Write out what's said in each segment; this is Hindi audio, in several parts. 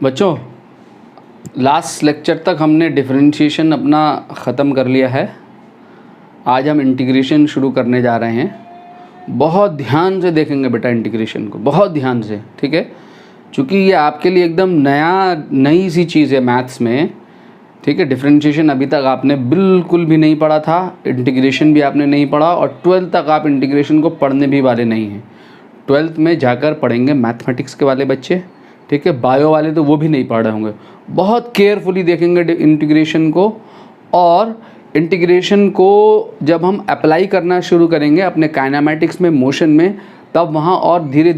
बच्चों, लास्ट लेक्चर तक हमने डिफरेंशिएशन अपना ख़त्म कर लिया है। आज हम इंटीग्रेशन शुरू करने जा रहे हैं। बहुत ध्यान से देखेंगे बेटा इंटीग्रेशन को, बहुत ध्यान से, ठीक है। चूँकि ये आपके लिए एकदम नई सी चीज़ है मैथ्स में, ठीक है। डिफरेंशिएशन अभी तक आपने बिल्कुल भी नहीं पढ़ा था, इंटीग्रेशन भी आपने नहीं पढ़ा, और 12th तक आप इंटीग्रेशन को पढ़ने भी वाले नहीं हैं। 12th में जाकर पढ़ेंगे मैथमेटिक्स के वाले बच्चे, ठीक है। बायो वाले तो वो भी नहीं पढ़ रहे होंगे। बहुत केयरफुली देखेंगे इंटीग्रेशन को, और इंटीग्रेशन को जब हम अप्लाई करना शुरू करेंगे अपने काइनेमेटिक्स में, मोशन में, तब वहाँ और धीरे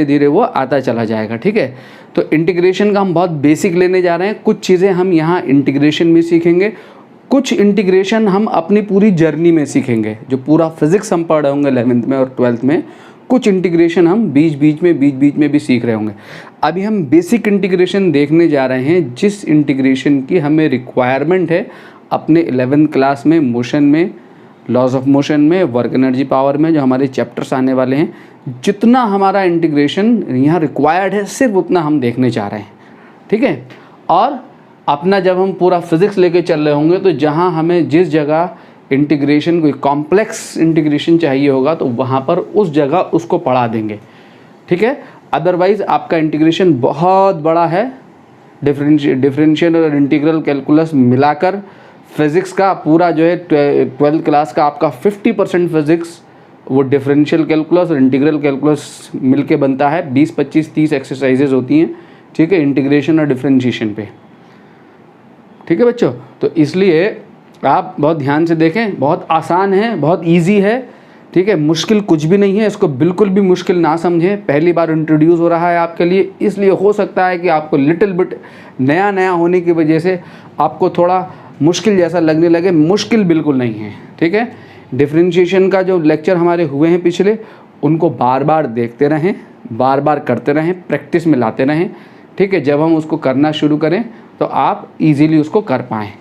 धीरे वो आता चला जाएगा, ठीक है। तो इंटीग्रेशन का हम बहुत बेसिक लेने जा रहे हैं। कुछ चीज़ें हम यहाँ इंटीग्रेशन में सीखेंगे, कुछ इंटीग्रेशन हम अपनी पूरी जर्नी में सीखेंगे। जो पूरा फिज़िक्स हम पढ़ रहे होंगे 11th में और 12th में, कुछ इंटीग्रेशन हम बीच बीच में भी सीख रहे होंगे। अभी हम बेसिक इंटीग्रेशन देखने जा रहे हैं, जिस इंटीग्रेशन की हमें रिक्वायरमेंट है अपने 11th क्लास में, मोशन में, लॉज ऑफ मोशन में, वर्क एनर्जी पावर में, जो हमारे चैप्टर्स आने वाले हैं। जितना हमारा इंटीग्रेशन यहाँ रिक्वायर्ड है सिर्फ उतना हम देखने जा रहे हैं, ठीक है। और अपना जब हम पूरा फिज़िक्स लेके चल रहे होंगे तो जहाँ हमें जिस जगह इंटीग्रेशन, कोई कॉम्प्लेक्स इंटीग्रेशन चाहिए होगा तो वहाँ पर उस जगह उसको पढ़ा देंगे, ठीक है। अदरवाइज़ आपका इंटीग्रेशन बहुत बड़ा है। डिफरेंशियल और इंटीग्रल कैलकुलस मिलाकर फिज़िक्स का पूरा जो है 12th क्लास का आपका 50% फिज़िक्स वो डिफरेंशियल कैलकुलस और इंटीग्रल कैलकुलस मिलके बनता है। 20, 25, 30 एक्सरसाइजेज होती हैं, ठीक है, इंटीग्रेशन और डिफरेंशिएशन पे, ठीक है बच्चों। तो इसलिए आप बहुत ध्यान से देखें, बहुत आसान है, बहुत इजी है, ठीक है। मुश्किल कुछ भी नहीं है, इसको बिल्कुल भी मुश्किल ना समझें। पहली बार इंट्रोड्यूस हो रहा है आपके लिए, इसलिए हो सकता है कि आपको लिटिल बिट नया होने की वजह से आपको थोड़ा मुश्किल जैसा लगने लगे। मुश्किल बिल्कुल नहीं है, ठीक है। डिफरेंशिएशन का जो लेक्चर हमारे हुए हैं पिछले, उनको बार बार देखते रहें, बार बार करते रहें, प्रैक्टिस में लाते रहें, ठीक है। जब हम उसको करना शुरू करें तो आप ईजीली उसको कर पाएँ,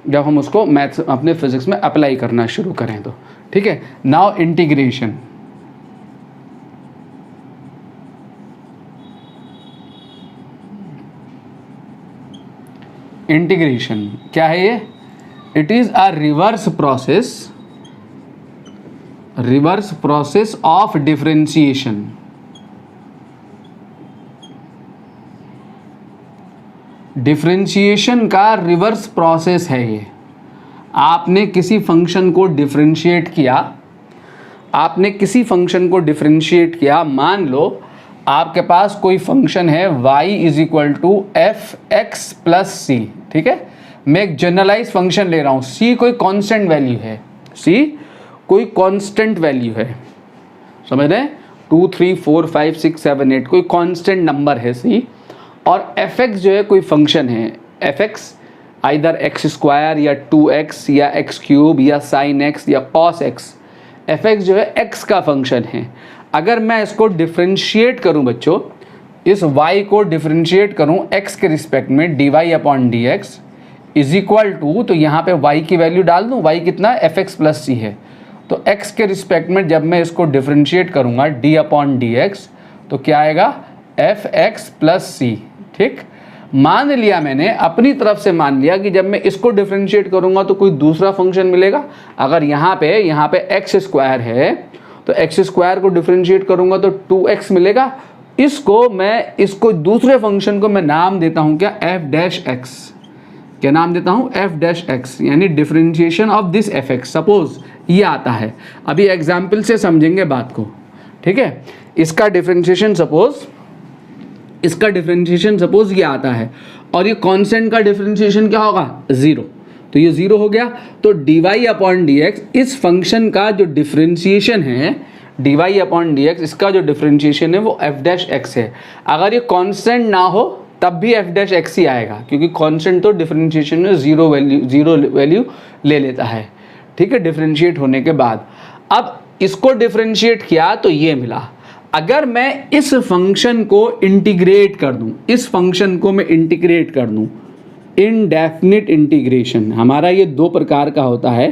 जब हम उसको मैथ्स अपने फिज़िक्स में अप्लाई करना शुरू करें तो, ठीक है। Now integration. इंटीग्रेशन क्या है ये? It is a reverse process of differentiation. Differentiation का रिवर्स प्रोसेस है ये। आपने किसी फंक्शन को डिफरेंशिएट किया, मान लो आपके पास कोई फंक्शन है y is equal to fx plus C, ठीक है। मैं एक जनरलाइज फंक्शन ले रहा हूँ, c कोई कांस्टेंट वैल्यू है, समझ रहे हैं। 2, 3, 4, 5, 6, 7, 8 कोई कांस्टेंट नंबर है c, और fx जो है कोई फंक्शन है। fx आइदर x² या 2x या x³ या sin x या cos x, fx जो है x का फंक्शन है। अगर मैं इसको डिफरेंशिएट करूं बच्चों, इस y को डिफरेंशिएट करूं x के रिस्पेक्ट में dy/dx इज इक्वल टू, तो यहाँ पे y की वैल्यू डाल दूं, y कितना है, fx प्लस सी है। तो x के रिस्पेक्ट में जब मैं इसको डिफरेंशिएट करूंगा d/dx तो क्या आएगा, fx प्लस सी, ठीक। मान लिया मैंने, अपनी तरफ से मान लिया कि जब मैं इसको डिफरेंशिएट करूंगा तो कोई दूसरा फंक्शन मिलेगा। अगर यहाँ पे x² है तो x² को डिफरेंशिएट करूंगा तो 2x मिलेगा। इसको दूसरे फंक्शन को मैं नाम देता हूँ क्या, f'(x). क्या नाम देता हूँ, f'(x), यानी differentiation of this fx। Suppose ये आता है, अभी एग्जाम्पल से समझेंगे बात को, ठीक है। इसका डिफरेंशिएशन सपोज ये आता है, और ये कांस्टेंट का डिफरेंशिएशन क्या होगा, 0, तो ये 0 हो गया। तो dy/dx इस फंक्शन का जो डिफरेंशिएशन है, dy/dx इसका जो डिफरेंशिएशन है वो f'(x) है। अगर ये कांस्टेंट ना हो तब भी f'(x) ही आएगा, क्योंकि कांस्टेंट तो डिफरेंशिएशन में 0 वैल्यू ले लेता है, ठीक है, डिफरेंशिएट होने के बाद। अब इसको डिफरेंशिएट किया तो ये मिला। अगर मैं इस फंक्शन को इंटीग्रेट कर दूं, इनडेफिनिट इंटीग्रेशन, हमारा ये 2 प्रकार का होता है,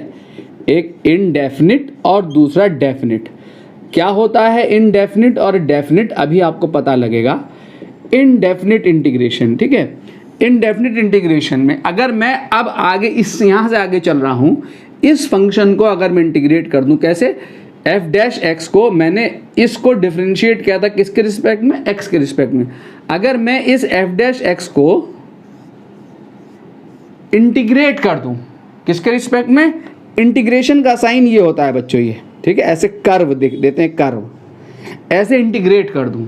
एक इनडेफिनिट और दूसरा डेफिनिट। क्या होता है इनडेफिनिट और डेफिनिट, अभी आपको पता लगेगा। इनडेफिनिट इंटीग्रेशन, ठीक है। इनडेफिनिट इंटीग्रेशन में अगर मैं अब आगे इस यहाँ से आगे चल रहा हूँ, इस फंक्शन को अगर मैं इंटीग्रेट कर दूँ, कैसे, एफ डैश एक्स को मैंने इसको डिफरेंशिएट किया था किसके रिस्पेक्ट में, एक्स के रिस्पेक्ट में। अगर मैं इस एफ डैश एक्स को इंटीग्रेट कर दूं किसके रिस्पेक्ट में, इंटीग्रेशन का साइन ये होता है बच्चों, ये ठीक है, ऐसे कर्व देते हैं, कर्व ऐसे इंटीग्रेट कर दूं,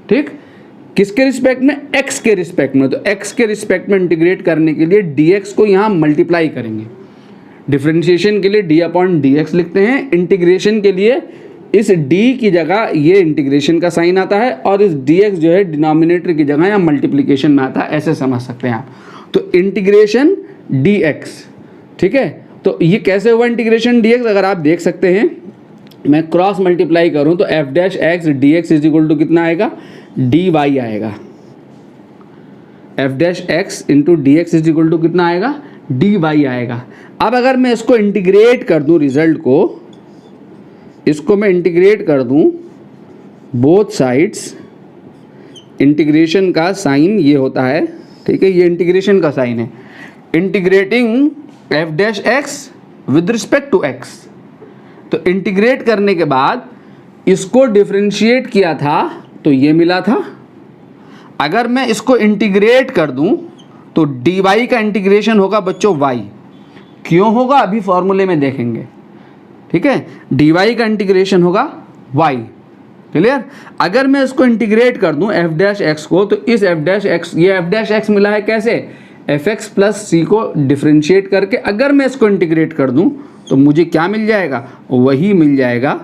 ठीक, किसके रिस्पेक्ट में, एक्स के रिस्पेक्ट में। तो एक्स के रिस्पेक्ट में इंटीग्रेट करने के लिए dx को यहाँ मल्टीप्लाई करेंगे, डिफरेंशिएशन के लिए d अपॉन dx लिखते हैं, इंटीग्रेशन के लिए इस d की जगह ये इंटीग्रेशन का साइन आता है और इस dx जो है डिनोमिनेटर की जगह या मल्टीप्लिकेशन में आता है, ऐसे समझ सकते हैं आप। तो इंटीग्रेशन dx, ठीक है। तो ये कैसे हुआ इंटीग्रेशन dx, अगर आप देख सकते हैं, मैं क्रॉस मल्टीप्लाई करूं तो F dash X D X is equal to कितना आएगा, dy आएगा। F dash X into D X is equal to कितना आएगा, dy आएगा। अब अगर मैं इसको इंटीग्रेट कर दूं, रिजल्ट को इसको मैं इंटीग्रेट कर दूं बोथ साइड्स, इंटीग्रेशन का साइन ये होता है, ठीक है, ये इंटीग्रेशन का साइन है, integrating F dash X with respect to X. तो इंटीग्रेट करने के बाद इसको डिफरेंशिएट किया था तो ये मिला था। अगर मैं इसको इंटीग्रेट कर दूं तो dy का इंटीग्रेशन होगा बच्चों y, क्यों होगा अभी फॉर्मूले में देखेंगे, ठीक है, dy का इंटीग्रेशन होगा y, क्लियर। अगर मैं इसको इंटीग्रेट कर दूं एफ डैश एक्स को, तो इस एफ डैश एक्स, ये एफ डैश एक्स मिला है कैसे, एफ एक्स प्लस सी को डिफरेंशिएट करके अगर मैं इसको इंटीग्रेट कर दूं तो मुझे क्या मिल जाएगा, वही मिल जाएगा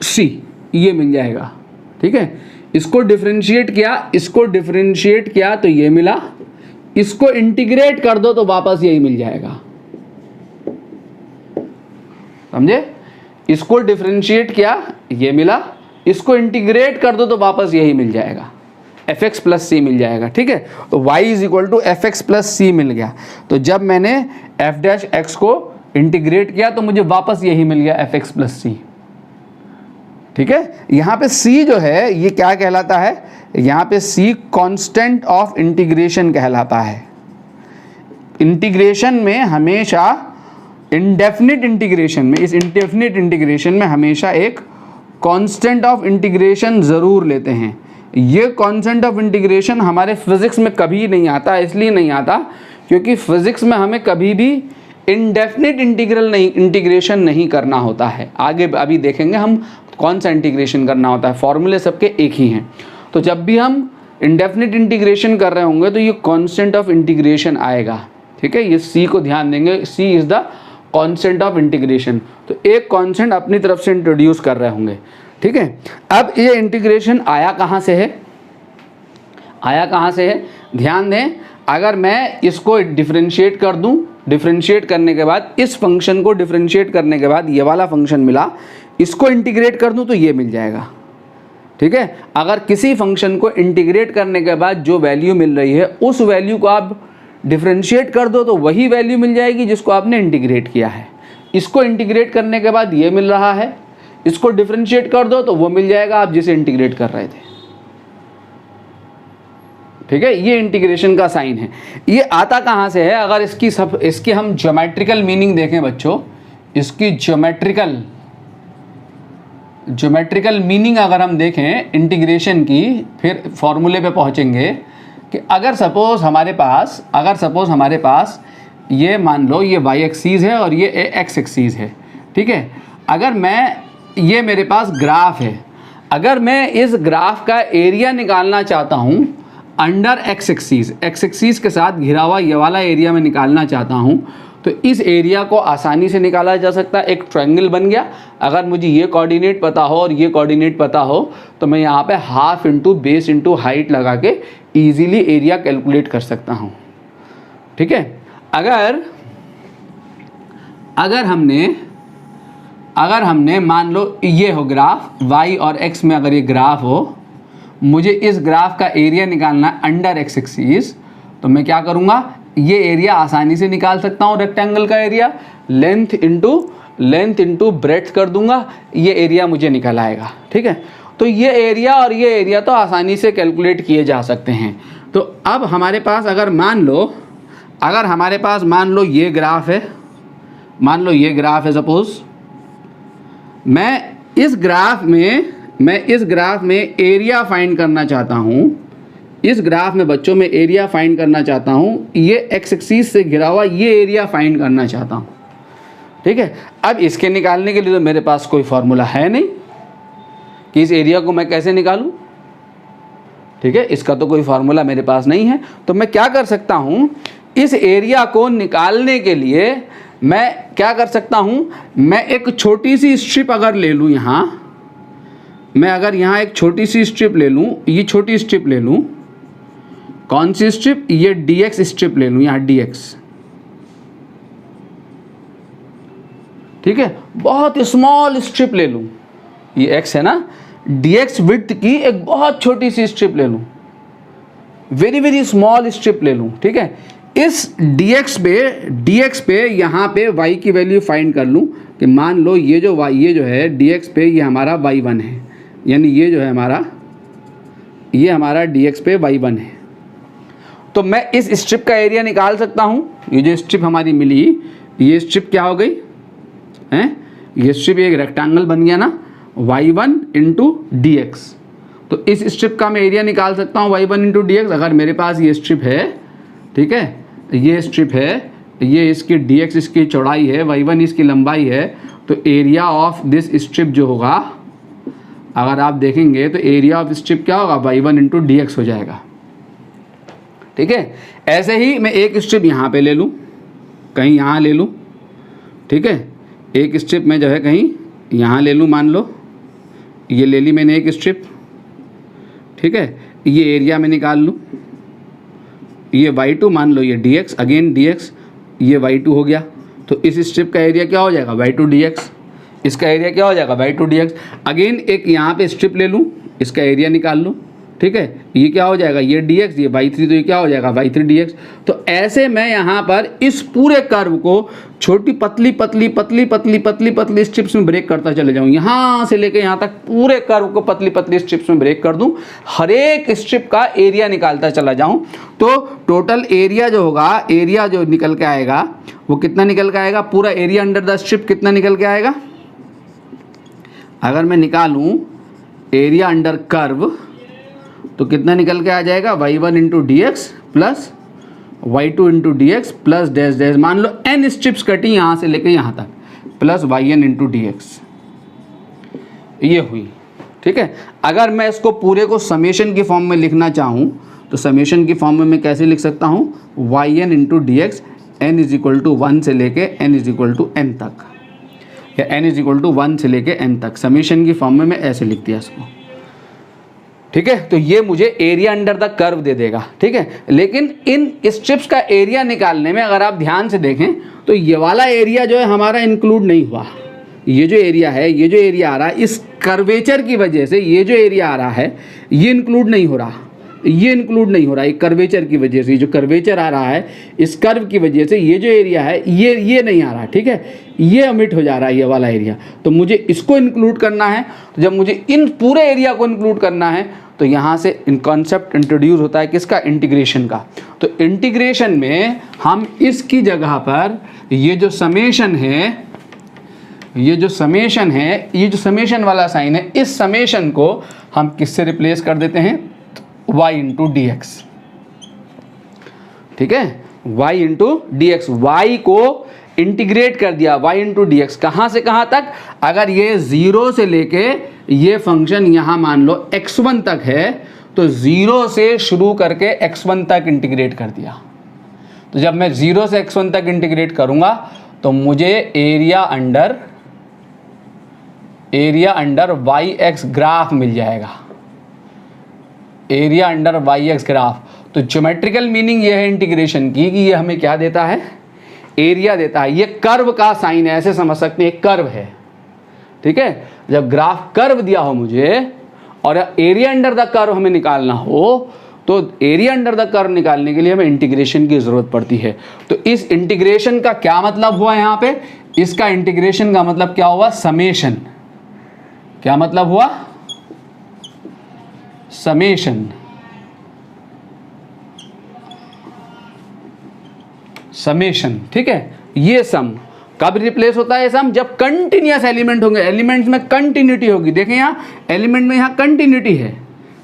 सी, ये मिल जाएगा, ठीक है। इसको डिफरेंशिएट किया, इसको डिफरेंशिएट किया तो ये मिला, इसको इंटीग्रेट कर दो तो वापस यही मिल जाएगा, समझे। इसको डिफरेंशिएट किया ये मिला, इसको इंटीग्रेट कर दो तो वापस यही मिल जाएगा, एफ एक्स प्लस सी मिल जाएगा, ठीक है। तो y is equal to F X plus C मिल गया। तो जब मैंने एफ डैश एक्स को इंटीग्रेट किया तो मुझे वापस यही मिल गया, एफ एक्स प्लस सी, ठीक है। यहाँ पे c जो है ये क्या कहलाता है, यहाँ पे c कांस्टेंट ऑफ इंटीग्रेशन कहलाता है। इंटीग्रेशन में हमेशा, इंडेफिनिट इंटीग्रेशन में, इस इंडेफिनिट इंटीग्रेशन में हमेशा एक कांस्टेंट ऑफ इंटीग्रेशन ज़रूर लेते हैं। ये कांस्टेंट ऑफ इंटीग्रेशन हमारे फिज़िक्स में कभी नहीं आता, इसलिए नहीं आता क्योंकि फिज़िक्स में हमें कभी भी इंडेफिनिट इंटीग्रेशन नहीं करना होता है। आगे अभी देखेंगे हम कौन सा इंटीग्रेशन करना होता है, फॉर्मूले सबके एक ही हैं। तो जब भी हम इंडेफिनिट इंटीग्रेशन कर रहे होंगे तो ये कांस्टेंट ऑफ इंटीग्रेशन आएगा, ठीक है। ये सी को ध्यान देंगे, C is the constant of integration. तो एक कांस्टेंट अपनी तरफ से इंट्रोड्यूस कर रहे होंगे, ठीक है। अब ये इंटीग्रेशन आया कहाँ से है, आया कहाँ से है, ध्यान दें। अगर मैं इसको डिफरेंशिएट कर दूं, डिफरेंशिएट करने के बाद इस फंक्शन को डिफरेंशिएट करने के बाद ये वाला फंक्शन मिला, इसको इंटीग्रेट कर दूं तो ये मिल जाएगा, ठीक है। अगर किसी फंक्शन को इंटीग्रेट करने के बाद जो वैल्यू मिल रही है उस वैल्यू को आप डिफरेंशिएट कर दो तो वही वैल्यू मिल जाएगी जिसको आपने इंटीग्रेट किया है। इसको इंटीग्रेट करने के बाद ये मिल रहा है, इसको डिफरेंशिएट कर दो तो वो मिल जाएगा आप जिसे इंटीग्रेट कर रहे थे, ठीक है। ये इंटीग्रेशन का साइन है। ये आता कहाँ से है, अगर इसकी हम ज्योमेट्रिकल मीनिंग देखें बच्चों, इसकी ज्योमेट्रिकल मीनिंग अगर हम देखें इंटीग्रेशन की, फिर फॉर्मूले पे पहुँचेंगे कि अगर सपोज हमारे पास ये मान लो ये y एक्सीस है और ये x एक्सीस है, ठीक है। अगर ये मेरे पास ग्राफ है, अगर मैं इस ग्राफ का एरिया निकालना चाहता हूँ अंडर x एक्सीस के साथ घिरा हुआ ये वाला एरिया में निकालना चाहता हूँ, तो इस एरिया को आसानी से निकाला जा सकता है। एक ट्रायंगल बन गया, अगर मुझे ये कोऑर्डिनेट पता हो और ये कोऑर्डिनेट पता हो तो मैं यहाँ पे half into base into height लगा के ईजिली एरिया कैलकुलेट कर सकता हूँ, ठीक है। अगर हमने मान लो ये हो ग्राफ y और x में, अगर ये ग्राफ हो, मुझे इस ग्राफ का एरिया निकालना है अंडर x एक्सिस, तो मैं क्या करूँगा, ये एरिया आसानी से निकाल सकता हूँ। रेक्टेंगल का एरिया लेंथ इंटू ब्रेड्थ कर दूंगा, ये एरिया मुझे निकल आएगा, ठीक है। तो ये एरिया और ये एरिया तो आसानी से कैलकुलेट किए जा सकते हैं। तो अब हमारे पास अगर हमारे पास मान लो ये ग्राफ है, सपोज मैं इस ग्राफ में एरिया फाइंड करना चाहता हूँ, इस ग्राफ में बच्चों में एरिया फाइंड करना चाहता हूँ, ये एक्स एक्सिस से घिरा हुआ ये एरिया फाइंड करना चाहता हूँ, ठीक है। अब इसके निकालने के लिए तो मेरे पास कोई फार्मूला है नहीं कि इस एरिया को मैं कैसे निकालूं, ठीक है, इसका तो कोई फार्मूला मेरे पास नहीं है। तो मैं क्या कर सकता हूं, इस एरिया को निकालने के लिए मैं क्या कर सकता हूं, मैं एक छोटी सी स्ट्रिप अगर ले लूं, मैं अगर यहाँ एक छोटी सी स्ट्रिप ले लूं, ये छोटी स्ट्रिप ले लूं, कौन सी स्ट्रिप, ये dx स्ट्रिप ले लूं, यहाँ dx, ठीक है, बहुत स्मॉल स्ट्रिप ले लूं, ये x है ना, dx विड्थ की एक बहुत छोटी सी स्ट्रिप ले लूं, वेरी स्मॉल स्ट्रिप ले लूं, ठीक है। इस dx पे यहाँ पे y की वैल्यू फाइंड कर लूं कि मान लो ये जो है dx पे ये हमारा y1 है, यानी ये जो है हमारा dx पे y1 है। तो मैं इस स्ट्रिप का एरिया निकाल सकता हूँ। ये जो स्ट्रिप हमारी मिली, ये स्ट्रिप क्या हो गई हैं, ये स्ट्रिप एक रेक्टेंगल बन गया ना, y1 इंटू dx। तो इस स्ट्रिप का मैं एरिया निकाल सकता हूँ y1 इंटू dx। अगर मेरे पास ये स्ट्रिप है, ठीक है, ये स्ट्रिप है, ये इसकी dx इसकी चौड़ाई है, y1 इसकी लंबाई है, तो एरिया ऑफ दिस स्ट्रिप जो होगा, अगर आप देखेंगे तो एरिया ऑफ स्ट्रिप क्या होगा, y1 इंटू dx हो जाएगा, ठीक है। ऐसे ही मैं एक स्ट्रिप यहाँ पे ले लूँ, कहीं यहाँ ले लूँ, ठीक है, एक स्ट्रिप में जो है कहीं यहाँ ले लूँ, मान लो ये ले ली मैंने एक स्ट्रिप, ठीक है, ये एरिया में निकाल लूँ, ये y2 मान लो, ये dx, अगेन dx, ये y2 हो गया। तो इस स्ट्रिप का एरिया क्या हो जाएगा, y2 dx, इसका एरिया क्या हो जाएगा, y2 dx। अगेन एक यहाँ पे स्ट्रिप ले लूँ, इसका एरिया निकाल लूँ, ठीक है, ये क्या हो जाएगा, ये dx, ये y3, तो ये क्या हो जाएगा, y3 dx। तो ऐसे मैं यहाँ पर इस पूरे कर्व को छोटी पतली स्ट्रिप्स में ब्रेक करता चले जाऊँ, यहाँ से लेके यहाँ तक पूरे कर्व को पतली स्ट्रिप्स में ब्रेक कर दूँ, हर एक स्ट्रिप का एरिया निकालता चला जाऊँ। तो टोटल एरिया जो होगा, एरिया जो निकल के आएगा वो कितना निकल के आएगा, पूरा एरिया अंडर द स्ट्रिप कितना निकल के आएगा, अगर मैं निकालूँ एरिया अंडर कर्व तो कितना निकल के आ जाएगा, y1 into dx plus y2 into dx plus dash dash, मान लो n स्ट्रिप्स कटी यहाँ से लेके यहाँ तक, प्लस yn इंटू dx, ये हुई, ठीक है। अगर मैं इसको पूरे को समेशन की फॉर्म में लिखना चाहूँ तो समेशन की फॉर्म में मैं कैसे लिख सकता हूँ, yn into dx n is equal to 1 से लेके n is equal to n तक, या n इज इक्वल टू 1 से लेके n तक, समेशन की फॉर्म में मैं ऐसे लिख दिया इसको, ठीक है। तो ये मुझे एरिया अंडर द कर्व दे देगा, ठीक है। लेकिन इन स्ट्रिप्स का एरिया निकालने में अगर आप ध्यान से देखें तो ये वाला एरिया जो है हमारा इंक्लूड नहीं हुआ, ये जो एरिया है, ये जो एरिया आ रहा है, इस कर्वेचर की वजह से ये जो एरिया आ रहा है ये इंक्लूड नहीं हो रहा, ये इंक्लूड नहीं हो रहा है, कर्वेचर की वजह से, जो कर्वेचर आ रहा है इस कर्व की वजह से ये जो एरिया है ये नहीं आ रहा, ठीक है, ये ओमिट हो जा रहा है ये वाला एरिया। तो मुझे इसको इंक्लूड करना है, तो जब मुझे इन पूरे एरिया को इंक्लूड करना है तो यहाँ से इन कॉन्सेप्ट इंट्रोड्यूस होता है किसका, इंटीग्रेशन का। तो इंटीग्रेशन में हम इसकी जगह पर ये जो समेशन है, ये जो समेशन वाला साइन है, इस समेशन को हम किससे रिप्लेस कर देते हैं, y इंटू डी एक्स, ठीक है, y into D x, y को इंटीग्रेट कर दिया, y इंटू डी एक्स, कहाँ से कहाँ तक, अगर ये 0 से लेके ये फंक्शन यहाँ मान लो x1 तक है तो 0 से शुरू करके x1 तक इंटीग्रेट कर दिया। तो जब मैं 0 से x1 तक इंटीग्रेट करूँगा तो मुझे area under y x graph मिल जाएगा, area under y x graph. तो ज्योमेट्रिकल मीनिंग ये है इंटीग्रेशन की कि ये हमें क्या देता है, एरिया देता है। ये कर्व का साइन है, ऐसे समझ सकते हैं, कर्व है, ठीक है। जब ग्राफ कर्व दिया हो मुझे और एरिया अंडर द कर्व हमें निकालना हो तो एरिया अंडर द कर्व निकालने के लिए हमें इंटीग्रेशन की जरूरत पड़ती है। तो इस इंटीग्रेशन का क्या मतलब हुआ यहाँ पे, इसका इंटीग्रेशन का मतलब क्या हुआ, समेशन। क्या मतलब हुआ, समेशन, ठीक है। ये सम कब रिप्लेस होता है? सम जब कंटिन्यूअस एलिमेंट होंगे, एलिमेंट्स में कंटिन्यूटी होगी। देखें यहाँ एलिमेंट में यहाँ कंटिन्यूटी है,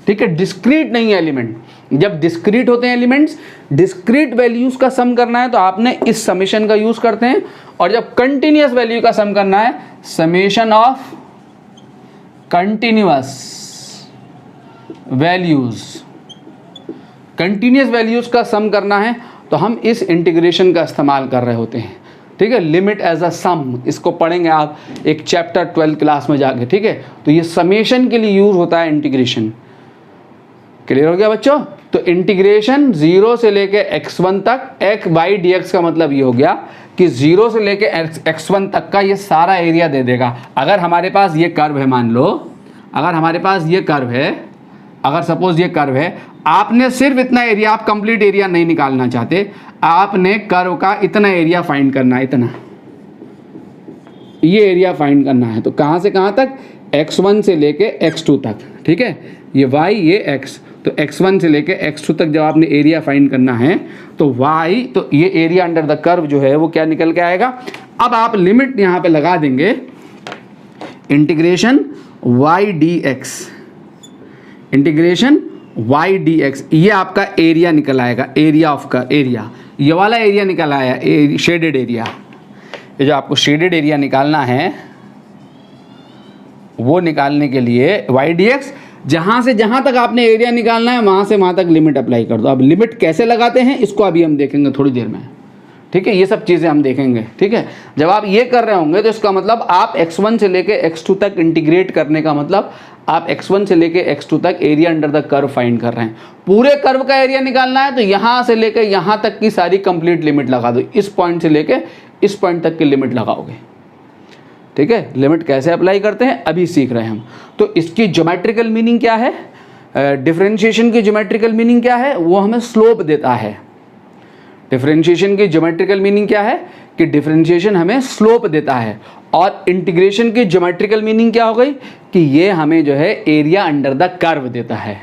ठीक है, डिस्क्रीट नहीं है एलिमेंट। जब डिस्क्रीट होते हैं एलिमेंट्स, डिस्क्रीट वैल्यूज का सम करना है तो आपने इस समेशन का यूज करते हैं, और जब कंटिन्यूअस वैल्यू का सम करना है, summation of continuous values, continuous values का सम करना है तो हम इस इंटीग्रेशन का इस्तेमाल कर रहे होते हैं, ठीक है। लिमिट एज अ सम, इसको पढ़ेंगे आप एक चैप्टर 12 क्लास में जाके, ठीक है। तो ये समेशन के लिए यूज होता है इंटीग्रेशन। क्लियर हो गया बच्चों? तो इंटीग्रेशन 0 से लेके x1 तक, x बाई dx का मतलब ये हो गया कि 0 से लेके x1 तक का ये सारा एरिया दे देगा। अगर हमारे पास ये कर्व है, मान लो अगर हमारे पास ये कर्व है, अगर सपोज ये कर्व है, आपने सिर्फ इतना एरिया, आप कंप्लीट एरिया नहीं निकालना चाहते, आपने कर्व का इतना एरिया फाइंड करना है, इतना ये एरिया फाइंड करना है। तो कहाँ से कहाँ तक? x1 से लेके x2 तक, ठीक है। ये y, ये x, तो x1 से लेके x2 तक जब आपने एरिया फाइंड करना है तो y, तो ये एरिया अंडर द कर्व जो है वो क्या निकल के आएगा? अब आप लिमिट यहाँ पे लगा देंगे, integration y dx, integration y dx, ये आपका एरिया निकल आएगा, एरिया ऑफ का एरिया, ये वाला एरिया निकल आया, शेडेड एरिया। ये जो आपको शेडेड एरिया निकालना है, वो निकालने के लिए y dx, जहाँ से जहाँ तक आपने एरिया निकालना है वहाँ से वहाँ तक लिमिट अप्लाई कर दो। अब लिमिट कैसे लगाते हैं इसको अभी हम देखेंगे थोड़ी देर में, ठीक है। ये सब चीज़ें हम देखेंगे, ठीक है। जब आप ये कर रहे होंगे तो इसका मतलब आप x1 से लेके x2 तक इंटीग्रेट करने का मतलब आप x1 से लेके x2 तक area under the curve find कर रहे हैं। पूरे कर्व का एरिया निकालना है तो यहाँ से लेके यहाँ तक की सारी कंप्लीट लिमिट लगा दो, इस पॉइंट से लेके इस पॉइंट तक की लिमिट लगाओगे, ठीक है। लिमिट कैसे अप्लाई करते हैं अभी सीख रहे हैं हम। तो इसकी ज्योमेट्रिकल मीनिंग क्या है? डिफरेंशिएशन की ज्योमेट्रिकल मीनिंग क्या है? वो हमें स्लोप देता है। डिफरेंशिएशन की ज्योमेट्रिकल मीनिंग क्या है? कि डिफरेंशिएशन हमें स्लोप देता है। और इंटीग्रेशन की ज्योमेट्रिकल मीनिंग क्या हो गई? कि ये हमें जो है एरिया अंडर द कर्व देता है,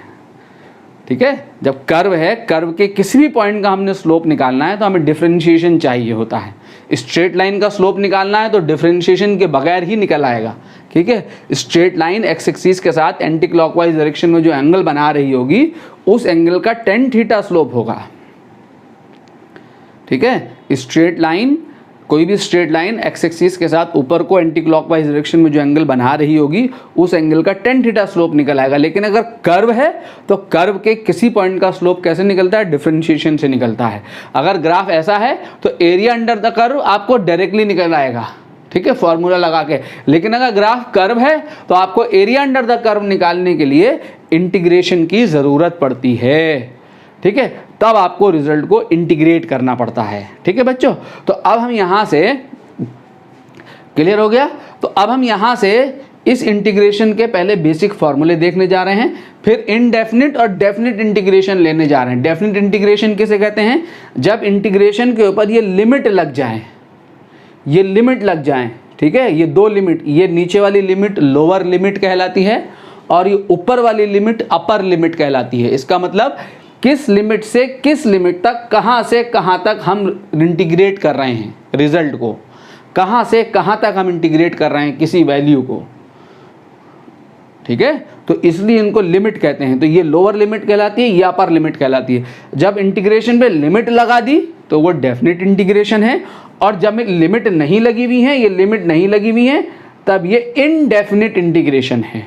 ठीक है। जब कर्व है, कर्व के किसी भी पॉइंट का हमने स्लोप निकालना है तो हमें डिफरेंशिएशन चाहिए होता है। स्ट्रेट लाइन का स्लोप निकालना है तो डिफरेंशिएशन के बगैर ही निकल आएगा, ठीक है। स्ट्रेट लाइन एक्स एक्सिस के साथ एंटी क्लॉकवाइज डायरेक्शन में जो एंगल बना रही होगी उस एंगल का tan थीटा स्लोप होगा, ठीक है। स्ट्रेट लाइन, कोई भी स्ट्रेट लाइन एक्स एक्सिस के साथ ऊपर को एंटी क्लॉकवाइज डायरेक्शन में जो एंगल बना रही होगी उस एंगल का tan थीटा स्लोप निकल आएगा। लेकिन अगर कर्व है तो कर्व के किसी पॉइंट का स्लोप कैसे निकलता है? डिफरेंशिएशन से निकलता है। अगर ग्राफ ऐसा है तो एरिया अंडर द कर्व आपको डायरेक्टली निकल आएगा, ठीक है, फॉर्मूला लगा के। लेकिन अगर ग्राफ कर्व है तो आपको एरिया अंडर द कर्व निकालने के लिए इंटीग्रेशन की ज़रूरत पड़ती है, ठीक है। तब आपको रिजल्ट को इंटीग्रेट करना पड़ता है, ठीक है बच्चों। तो अब हम यहाँ से, क्लियर हो गया? तो अब हम यहाँ से इस इंटीग्रेशन के पहले बेसिक फॉर्मूले देखने जा रहे हैं, फिर इनडेफिनिट और डेफिनिट इंटीग्रेशन लेने जा रहे हैं। डेफिनिट इंटीग्रेशन किसे कहते हैं? जब इंटीग्रेशन के ऊपर ये लिमिट लग जाए, ये लिमिट लग जाए, ठीक है। ये दो लिमिट, ये नीचे वाली लिमिट लोअर लिमिट कहलाती है और ये ऊपर वाली लिमिट अपर लिमिट कहलाती है। इसका मतलब किस लिमिट से किस लिमिट तक, कहाँ से कहाँ तक हम इंटीग्रेट कर रहे हैं रिजल्ट को, कहाँ से कहाँ तक हम इंटीग्रेट कर रहे हैं किसी वैल्यू को, ठीक है। तो इसलिए इनको लिमिट कहते हैं। तो ये लोअर लिमिट कहलाती है, ये अपर लिमिट कहलाती है। जब इंटीग्रेशन पे लिमिट लगा दी तो वो डेफिनेट इंटीग्रेशन है, और जब लिमिट नहीं लगी हुई है, ये लिमिट नहीं लगी हुई है, तब ये इनडेफिनिट इंटीग्रेशन है,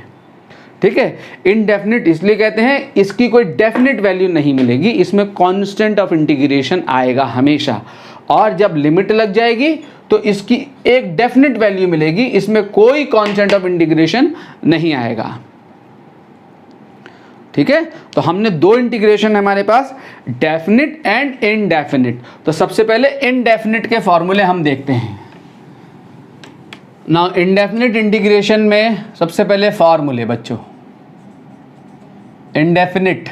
ठीक है। इनडेफिनिट इसलिए कहते हैं, इसकी कोई डेफिनिट वैल्यू नहीं मिलेगी, इसमें कांस्टेंट ऑफ इंटीग्रेशन आएगा हमेशा। और जब लिमिट लग जाएगी तो इसकी एक डेफिनिट वैल्यू मिलेगी, इसमें कोई कांस्टेंट ऑफ इंटीग्रेशन नहीं आएगा, ठीक है। तो हमने दो इंटीग्रेशन है हमारे पास, डेफिनिट एंड इनडेफिनिट। तो सबसे पहले इनडेफिनिट के फॉर्मूले हम देखते हैं। नाउ इनडेफिनिट इंटीग्रेशन में सबसे पहले फॉर्मूले बच्चों, इनडेफिनिट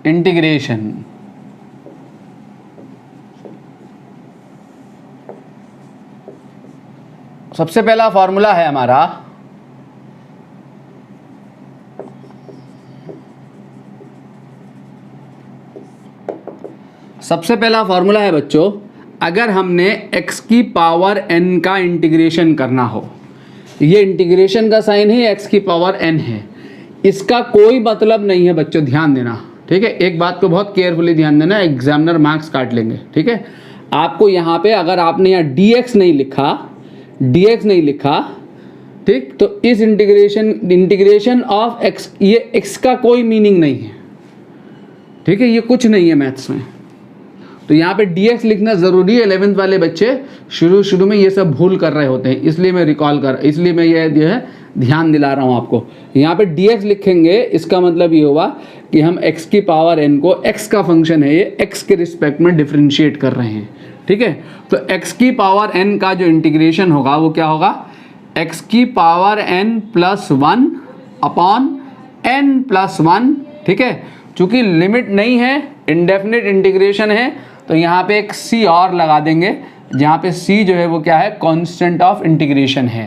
इंटीग्रेशन, सबसे पहला फॉर्मूला है हमारा सबसे पहला फॉर्मूला है बच्चों, अगर हमने x की पावर n का इंटीग्रेशन करना हो, ये इंटीग्रेशन का साइन है, x की पावर n है, इसका कोई मतलब नहीं है बच्चों, ध्यान देना, ठीक है। एक बात को बहुत केयरफुली ध्यान देना, एग्जामिनर मार्क्स काट लेंगे, ठीक है। आपको यहाँ पे अगर आपने यहाँ dx नहीं लिखा, ठीक, तो इस इंटीग्रेशन ऑफ x, ये x का कोई मीनिंग नहीं है, ठीक है, ये कुछ नहीं है मैथ्स में। तो यहाँ पे dx लिखना ज़रूरी है। 11th वाले बच्चे शुरू में ये सब भूल कर रहे होते हैं, इसलिए मैं ये जो है ध्यान दिला रहा हूँ आपको। यहाँ पे dx लिखेंगे, इसका मतलब ये होगा कि हम x की पावर n को, x का फंक्शन है ये, x के रिस्पेक्ट में डिफ्रेंशिएट कर रहे हैं, ठीक है। तो x की पावर n का जो इंटीग्रेशन होगा वो क्या होगा, x की power n plus 1 upon n plus 1, ठीक है। चूंकि लिमिट नहीं है, इंडेफिनिट इंटीग्रेशन है, तो यहाँ पे एक c और लगा देंगे, जहाँ पे c जो है वो क्या है, कांस्टेंट ऑफ इंटीग्रेशन है,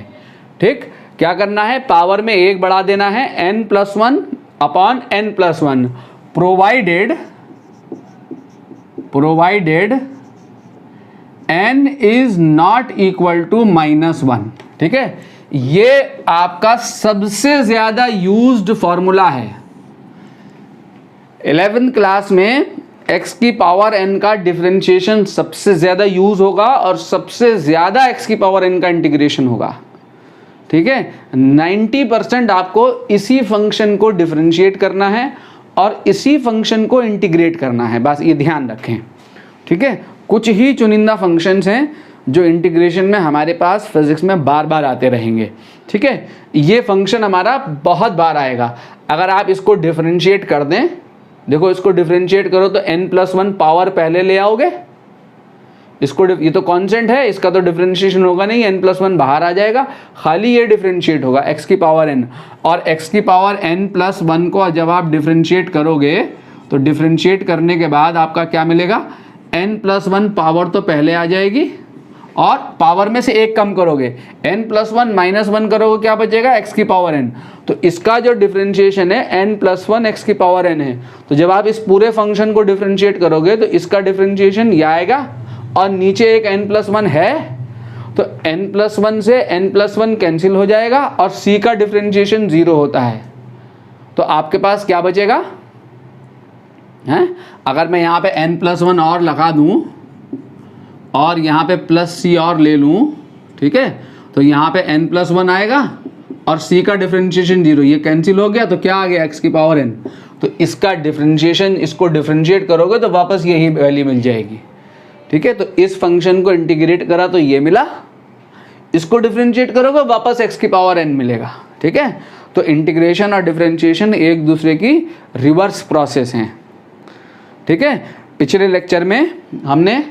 ठीक। क्या करना है, पावर में 1 बढ़ा देना है, n plus 1 upon n plus 1, provided n is not equal to -1, ठीक है। ये आपका सबसे ज्यादा यूज्ड फॉर्मूला है 11th क्लास में। x की पावर n का डिफरेंशिएशन सबसे ज्यादा यूज होगा और सबसे ज्यादा x की पावर n का इंटीग्रेशन होगा, ठीक है। 90% आपको इसी फंक्शन को डिफरेंशिएट करना है और इसी फंक्शन को इंटीग्रेट करना है, बस ये ध्यान रखें, ठीक है। कुछ ही चुनिंदा फंक्शंस हैं जो इंटीग्रेशन में हमारे पास फिजिक्स में बार बार आते रहेंगे, ठीक है। ये फंक्शन हमारा बहुत बार आएगा। अगर आप इसको डिफरेंशिएट कर दें, देखो इसको डिफरेंशिएट करो तो n प्लस 1 पावर पहले ले आओगे, इसको, ये तो कांस्टेंट है, इसका तो डिफरेंशिएशन होगा नहीं, n प्लस 1 बाहर आ जाएगा, खाली ये डिफरेंशिएट होगा x की पावर n। और x की पावर n प्लस 1 को जब आप डिफरेंशिएट करोगे तो डिफरेंशिएट करने के बाद आपका क्या मिलेगा, n प्लस 1 पावर तो पहले आ जाएगी और पावर में से एक कम करोगे, n प्लस 1 माइनस 1 करोगे, क्या बचेगा, x की पावर n। तो इसका जो डिफरेंशिएशन है n प्लस 1 x की पावर n है। तो जब आप इस पूरे फंक्शन को डिफरेंशिएट करोगे तो इसका डिफरेंशिएशन ये आएगा और नीचे एक n प्लस 1 है, तो n प्लस 1 से n प्लस 1 कैंसिल हो जाएगा और c का डिफरेंशिएशन 0 होता है। तो आपके पास क्या बचेगा है, अगर मैं यहाँ पे n प्लस 1 और लगा दूँ और यहाँ पे प्लस c और ले लूँ, ठीक है, तो यहाँ पे n प्लस 1 आएगा और c का डिफरेंशिएशन 0, ये कैंसिल हो गया, तो क्या आ गया, x की पावर n। तो इसका डिफरेंशिएशन, इसको डिफरेंशिएट करोगे तो वापस यही वैल्यू मिल जाएगी, ठीक है। तो इस फंक्शन को इंटीग्रेट करा तो ये मिला, इसको डिफरेंशिएट करोगे वापस x की पावर n मिलेगा, ठीक है। तो इंटीग्रेशन और डिफरेंशिएशन एक दूसरे की रिवर्स प्रोसेस हैं, ठीक है। पिछले लेक्चर में हमने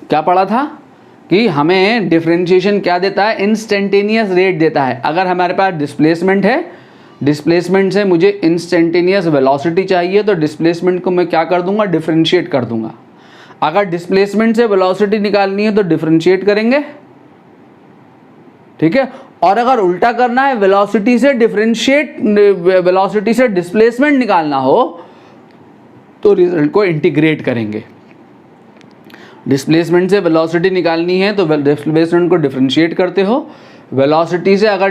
क्या पढ़ा था कि हमें डिफरेंशिएशन क्या देता है, इंस्टेंटेनियस रेट देता है। अगर हमारे पास डिस्प्लेसमेंट है, डिस्प्लेसमेंट से मुझे इंस्टेंटेनियस वेलोसिटी चाहिए, तो डिस्प्लेसमेंट को मैं क्या कर दूंगा, डिफरेंशिएट कर दूंगा। अगर डिस्प्लेसमेंट से वेलोसिटी निकालनी है तो डिफरेंशिएट करेंगे, ठीक है। और अगर उल्टा करना है, वेलोसिटी से डिस्प्लेसमेंट निकालना हो तो रिजल्ट को इंटीग्रेट करेंगे। डिस्प्लेसमेंट से वेलोसिटी निकालनी है तो डिस्प्लेसमेंट को डिफरेंशिएट करते हो, वेलोसिटी से अगर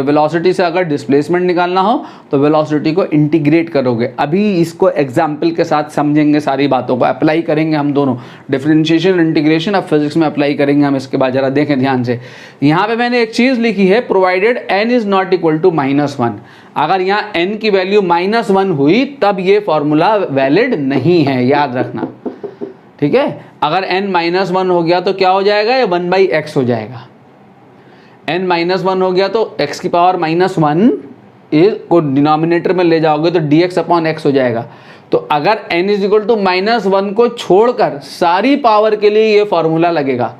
वेलोसिटी से अगर डिस्प्लेसमेंट निकालना हो तो वेलोसिटी को इंटीग्रेट करोगे। अभी इसको एग्जाम्पल के साथ समझेंगे, सारी बातों को अप्लाई करेंगे हम दोनों, डिफरेंशिएशन इंटीग्रेशन अब फिजिक्स में अप्लाई करेंगे हम। इसके बाद जरा देखें ध्यान से, यहाँ पे मैंने एक चीज़ लिखी है, provided n is not equal to -1। अगर यहाँ n की वैल्यू -1 हुई तब ये फॉर्मूला वैलिड नहीं है, याद रखना, ठीक है। अगर n -1 हो गया तो क्या हो जाएगा, ये 1/x हो जाएगा। n -1 हो गया तो x की पावर -1 को डिनोमिनेटर में ले जाओगे तो dx अपॉन x हो जाएगा। तो अगर n इज इक्वल टू -1 को छोड़कर सारी पावर के लिए ये फॉर्मूला लगेगा।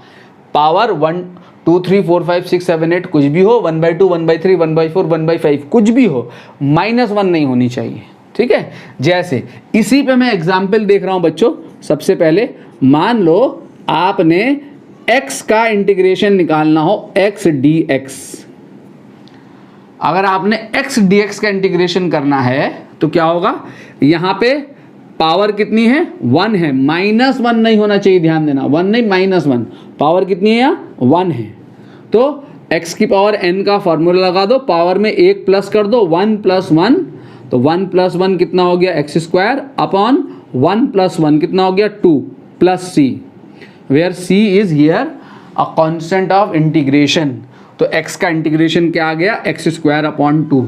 पावर 1 2 3 4 5 6 7 8 कुछ भी हो, 1/2 1/3 1/4 1/5 कुछ भी हो, -1 नहीं होनी चाहिए, ठीक है। जैसे इसी पे मैं एग्जाम्पल देख रहा हूं बच्चों। सबसे पहले मान लो आपने x का इंटीग्रेशन निकालना हो, x dx, अगर आपने x dx का इंटीग्रेशन करना है तो क्या होगा, यहाँ पे पावर कितनी है 1 है, -1 नहीं होना चाहिए, ध्यान देना 1 नहीं -1, पावर कितनी है यहाँ 1 है। तो x की पावर n का फॉर्मूला लगा दो, पावर में 1 प्लस कर दो, 1 + 1, तो 1 + 1 कितना हो गया x² अपॉन 1 + 1 कितना हो गया 2 + c, where c is here a constant of integration. तो x का इंटीग्रेशन क्या आ गया x² अपॉन 2।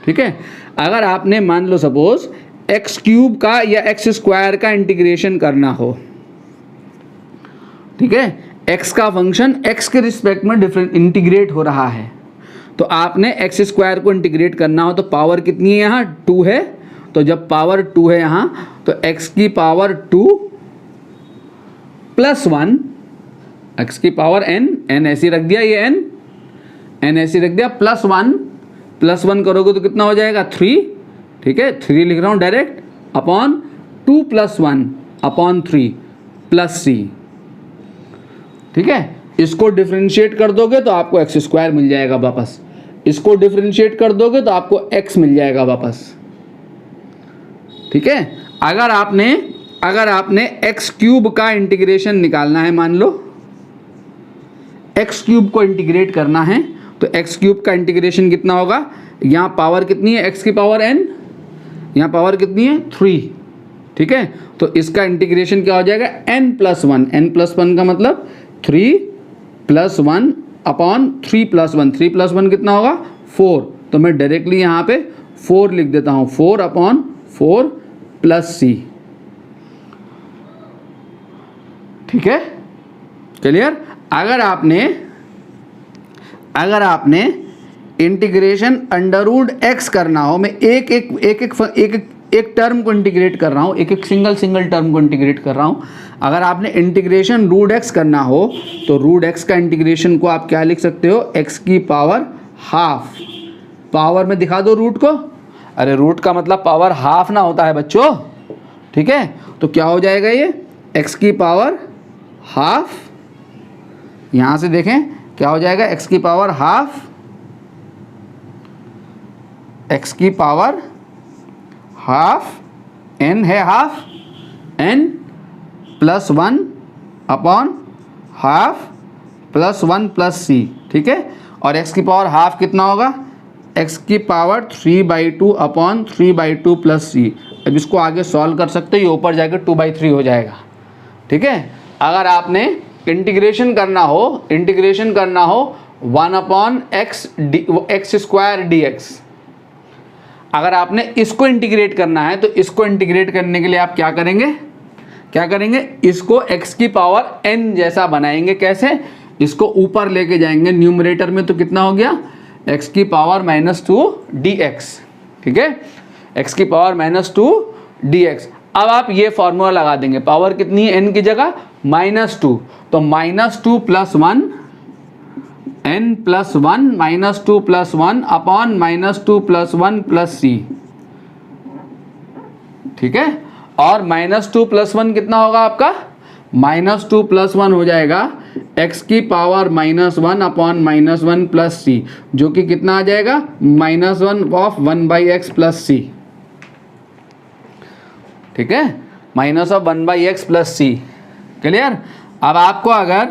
ठीक है, अगर आपने मान लो सपोज x³ का या x² का इंटीग्रेशन करना हो, ठीक है, x का फंक्शन x के रिस्पेक्ट में डिफरेंट इंटीग्रेट हो रहा है, तो आपने x² को इंटीग्रेट करना हो तो पावर कितनी है यहाँ 2 है, तो जब पावर 2 है यहाँ तो x की पावर 2 + 1, x की पावर n ऐसी रख दिया, ये n ऐसी रख दिया, +1 करोगे तो कितना हो जाएगा 3, ठीक है 3 लिख रहा हूँ डायरेक्ट, अपॉन 2 + 1 अपॉन 3 + c। ठीक है, इसको डिफरेंशिएट कर दोगे तो आपको x² मिल जाएगा वापस, इसको डिफरेंशिएट कर दोगे तो आपको x मिल जाएगा वापस। ठीक है, अगर आपने x³ का इंटीग्रेशन निकालना है, मान लो x³ को इंटीग्रेट करना है तो x³ का इंटीग्रेशन कितना होगा, यहाँ पावर कितनी है x की पावर n, यहाँ पावर कितनी है 3, ठीक है, तो इसका इंटीग्रेशन क्या हो जाएगा n + 1 का मतलब 3 + 1 अपॉन 3 + 1, 3 + 1 कितना होगा 4, तो मैं डायरेक्टली यहाँ पे 4 लिख देता हूँ, 4 अपॉन 4 + c। ठीक है, क्लियर। अगर आपने इंटीग्रेशन √x करना हो, मैं एक टर्म को इंटीग्रेट कर रहा हूँ, एक सिंगल टर्म को इंटीग्रेट कर रहा हूँ। अगर आपने इंटीग्रेशन √x करना हो तो √x का इंटीग्रेशन को आप क्या लिख सकते हो, x की पावर हाफ, पावर में दिखा दो रूट को, अरे रूट का मतलब पावर हाफ ना होता है बच्चों। ठीक है, तो क्या हो जाएगा ये x की पावर हाफ, यहाँ से देखें क्या हो जाएगा x की पावर हाफ, x की पावर हाफ, n है half, n + 1 upon half + 1 + c। ठीक है, और x की पावर हाफ कितना होगा, x की पावर 3/2 अपॉन 3/2 + c। अब इसको आगे सॉल्व कर सकते हो, ये ऊपर जाकर 2/3 हो जाएगा। ठीक है, अगर आपने इंटीग्रेशन करना हो 1/x² dx, अगर आपने इसको इंटीग्रेट करना है तो इसको इंटीग्रेट करने के लिए आप क्या करेंगे, इसको x की पावर n जैसा बनाएंगे। कैसे, इसको ऊपर लेके जाएंगे न्यूमरेटर में, तो कितना हो गया x की पावर -2 dx। ठीक है, x की पावर -2 dx। अब आप ये फॉर्मूला लगा देंगे, पावर कितनी है n की जगह -2, तो -2 + 1 n + 1 -2 + 1 अपॉन -2 + 1 + c। ठीक है, और -2 + 1 कितना होगा आपका, -2 + 1 हो जाएगा x की पावर -1 अपॉन -1 + c, जो कि कितना आ जाएगा -1/x + c। ठीक है, -1/x + c। क्लियर। अब आपको अगर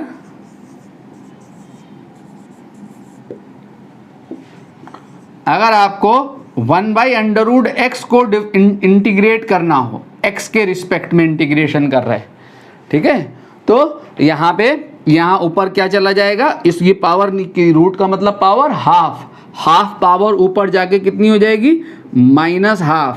आपको 1/√x को इंटीग्रेट करना हो, x के रिस्पेक्ट में इंटीग्रेशन कर रहे हैं, ठीक है, तो यहाँ ऊपर क्या चला जाएगा, ये पावर की रूट का मतलब पावर हाफ पावर ऊपर जाके कितनी हो जाएगी -½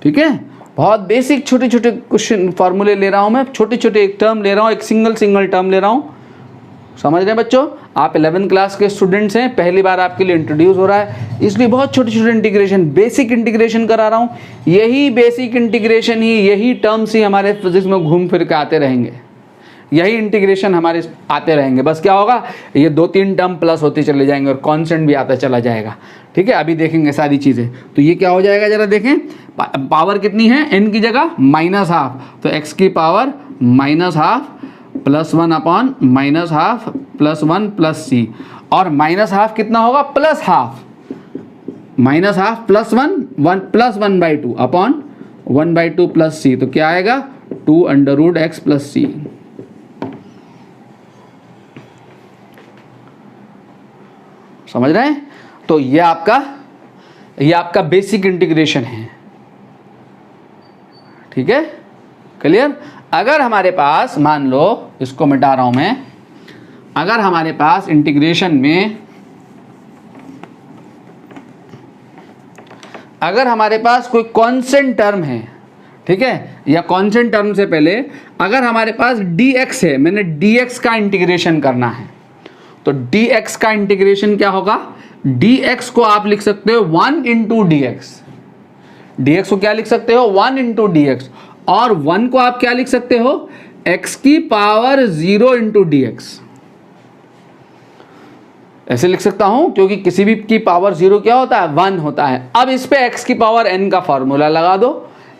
ठीक है, बहुत बेसिक छोटे क्वेश्चन फॉर्मूले ले रहा हूँ मैं, छोटे एक टर्म ले रहा हूँ, एक सिंगल टर्म ले रहा हूँ। समझ रहे हैं बच्चों, आप 11th क्लास के स्टूडेंट्स हैं, पहली बार आपके लिए इंट्रोड्यूस हो रहा है, इसलिए बहुत छोटे इंटीग्रेशन, बेसिक इंटीग्रेशन करा रहा हूँ। यही बेसिक इंटीग्रेशन ही, यही टर्म्स ही हमारे फिजिक्स में घूम फिर के आते रहेंगे, यही इंटीग्रेशन हमारे आते रहेंगे। बस क्या होगा, ये 2-3 टर्म प्लस होते चले जाएंगे और कॉन्स्टेंट भी आता चला जाएगा। ठीक है, अभी देखेंगे सारी चीज़ें। तो ये क्या हो जाएगा जरा देखें, पावर कितनी है n की जगह -½ तो x की पावर -½ +1 अपॉन -½ +1 + c, और माइनस हाफ कितना होगा, plus half, minus half plus 1 plus 1/2 upon 1/2 plus C, तो क्या आएगा 2√x प्लस सी। समझ रहे हैं? तो ये आपका बेसिक इंटीग्रेशन है। ठीक है, क्लियर। अगर हमारे पास, मान लो इसको मिटा रहा हूं मैं, अगर हमारे पास इंटीग्रेशन में, अगर हमारे पास कोई कांस्टेंट टर्म है, ठीक है, या कांस्टेंट टर्म से पहले अगर हमारे पास dx है, मैंने dx का इंटीग्रेशन करना है, तो dx का इंटीग्रेशन क्या होगा, dx को आप लिख सकते हो 1 इंटू dx, dx को क्या लिख सकते हो 1 इंटू dx, और 1 को आप क्या लिख सकते हो x की पावर 0 इंटू dx, ऐसे लिख सकता हूं, क्योंकि किसी भी की पावर 0 क्या होता है 1 होता है। अब इस पे x की पावर n का फॉर्मूला लगा दो,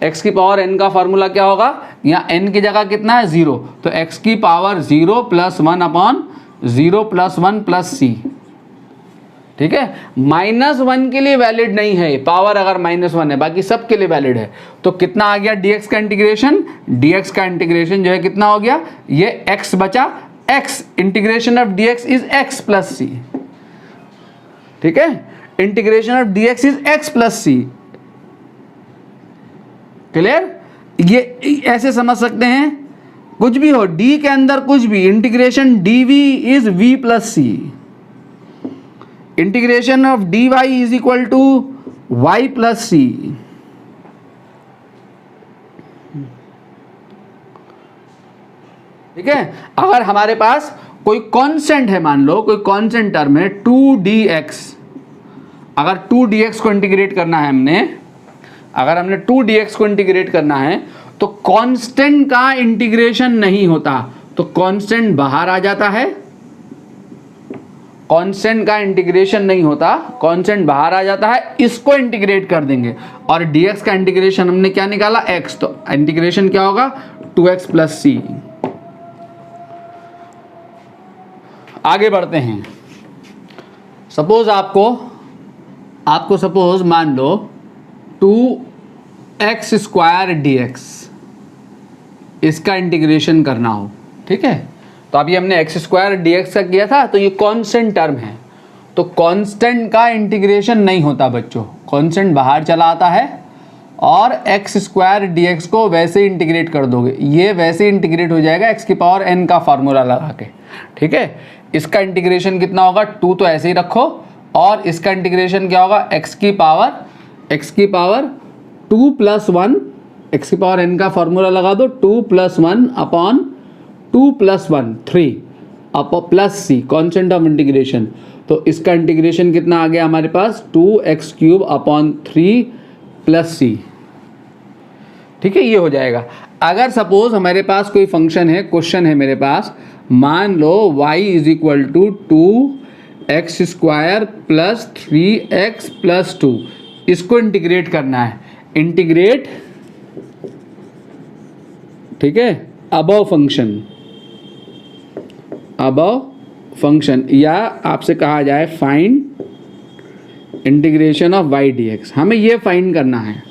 x की पावर n का फॉर्मूला क्या होगा, यहाँ n की जगह कितना है 0, तो x की power 0 plus 1 upon 0 plus 1 plus C. ठीक है, -1 के लिए वैलिड नहीं है पावर, अगर -1 है, बाकी सब के लिए वैलिड है। तो कितना आ गया dx का इंटीग्रेशन, dx का इंटीग्रेशन जो है कितना हो गया, ये x बचा, x integration of dx is x plus C. ठीक है, integration of dx is x plus C. Clear, ये ऐसे समझ सकते हैं, कुछ भी हो d के अंदर कुछ भी, integration dv is v plus C, integration of dy is equal to y plus C. ठीक है, अगर हमारे पास कोई कांस्टेंट है, मान लो कोई कांस्टेंट टर्म है 2dx, अगर 2dx को इंटीग्रेट करना है हमने, अगर हमने 2dx को इंटीग्रेट करना है, तो कांस्टेंट का इंटीग्रेशन नहीं होता, तो कांस्टेंट बाहर आ जाता है, कांस्टेंट का इंटीग्रेशन नहीं होता, कांस्टेंट बाहर आ जाता है, इसको इंटीग्रेट कर देंगे, और dx का इंटीग्रेशन हमने क्या निकाला x, तो इंटीग्रेशन क्या होगा 2x प्लस सी। आगे बढ़ते हैं, सपोज आपको सपोज मान लो 2x स्क्वायर dx इसका इंटीग्रेशन करना हो। ठीक है, तो अभी हमने x स्क्वायर dx का किया था, तो ये कांस्टेंट टर्म है, तो कांस्टेंट का इंटीग्रेशन नहीं होता बच्चों, कांस्टेंट बाहर चला आता है, और x स्क्वायर dx को वैसे ही इंटीग्रेट कर दोगे, ये वैसे ही इंटीग्रेट हो जाएगा x की पावर n का फार्मूला लगा के। ठीक है, इसका इंटीग्रेशन कितना होगा 2, तो ऐसे ही रखो, और इसका इंटीग्रेशन क्या होगा x की पावर 2 प्लस 1, x की पावर n का फार्मूला लगा दो, 2 plus 1 upon 2 plus 1 3 upon plus C, constant of integration. तो इसका इंटीग्रेशन कितना आ गया हमारे पास 2x³ अपॉन 3 प्लस सी। ठीक है, ये हो जाएगा। अगर सपोज हमारे पास कोई फंक्शन है, क्वेश्चन है मेरे पास, मान लो y is equal to 2x square plus 3x plus 2, इसको इंटीग्रेट करना है, इंटीग्रेट, ठीक है, अबव फंक्शन, या आपसे कहा जाए find integration of y dx, हमें ये फाइंड करना है।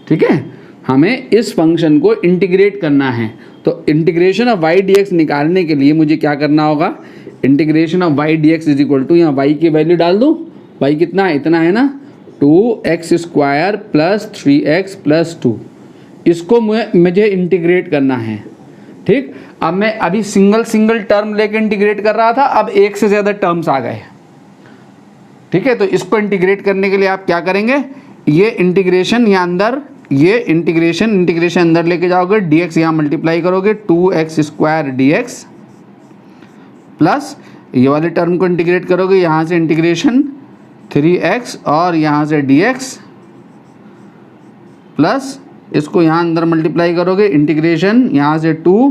ठीक है, हमें इस फंक्शन को इंटीग्रेट करना है, तो इंटीग्रेशन ऑफ y dx निकालने के लिए मुझे क्या करना होगा, integration of y dx is equal to, यहाँ y की वैल्यू डाल दूँ, y कितना है, इतना है ना, 2x square plus 3x plus 2, इसको मुझे इंटीग्रेट करना है। ठीक, अब मैं अभी सिंगल टर्म लेके इंटीग्रेट कर रहा था, अब एक से ज़्यादा टर्म्स आ गए। ठीक है, तो इसको इंटीग्रेट करने के लिए आप क्या करेंगे, ये इंटीग्रेशन यहाँ अंदर, ये इंटीग्रेशन अंदर लेके जाओगे, dx यहाँ मल्टीप्लाई करोगे, 2x स्क्वायर dx प्लस ये वाले टर्म को इंटीग्रेट करोगे, यहाँ से इंटीग्रेशन 3x और यहाँ से dx प्लस इसको यहाँ अंदर मल्टीप्लाई करोगे, इंटीग्रेशन यहाँ से 2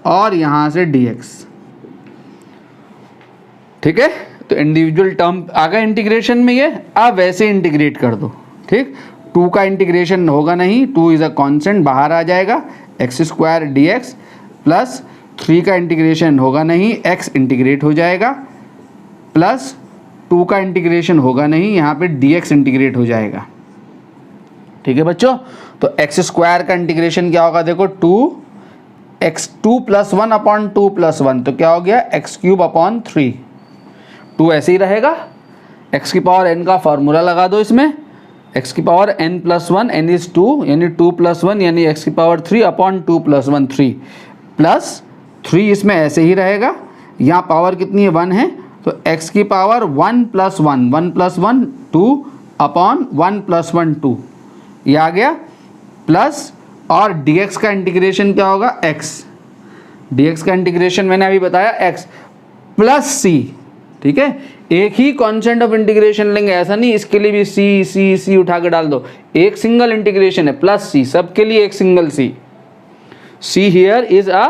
और यहाँ से dx। ठीक है, तो इंडिविजुअल टर्म आ गया इंटीग्रेशन में, ये अब वैसे इंटीग्रेट कर दो। ठीक, 2 का इंटीग्रेशन होगा नहीं, 2 इज़ अ कांस्टेंट, बाहर आ जाएगा, x स्क्वायर dx प्लस 3 का इंटीग्रेशन होगा नहीं, x इंटीग्रेट हो जाएगा, प्लस 2 का इंटीग्रेशन होगा नहीं, यहाँ पे dx इंटीग्रेट हो जाएगा। ठीक है बच्चों, तो एक्स स्क्वायर का इंटीग्रेशन क्या होगा, देखो 2 + 1 अपॉन 2 + 1, तो क्या हो गया x³ अपॉन 3। 2 ऐसे ही रहेगा, x की पावर n का फॉर्मूला लगा दो इसमें, x की पावर n + 1, n इज 2 यानी 2 + 1 यानी x की पावर 3 अपॉन 2 + 1 3 प्लस 3 इसमें ऐसे ही रहेगा, यहाँ पावर कितनी है 1 है, तो x की पावर 1 + 1 1 + 1 2 अपॉन 1 + 1 2, ये आ गया प्लस, और dx का इंटीग्रेशन क्या होगा x, dx का इंटीग्रेशन मैंने अभी बताया x प्लस c। ठीक है, एक ही कांस्टेंट ऑफ इंटीग्रेशन लेंगे, ऐसा नहीं इसके लिए भी c उठा के डाल दो, एक सिंगल इंटीग्रेशन है प्लस c, सबके लिए एक single c here is a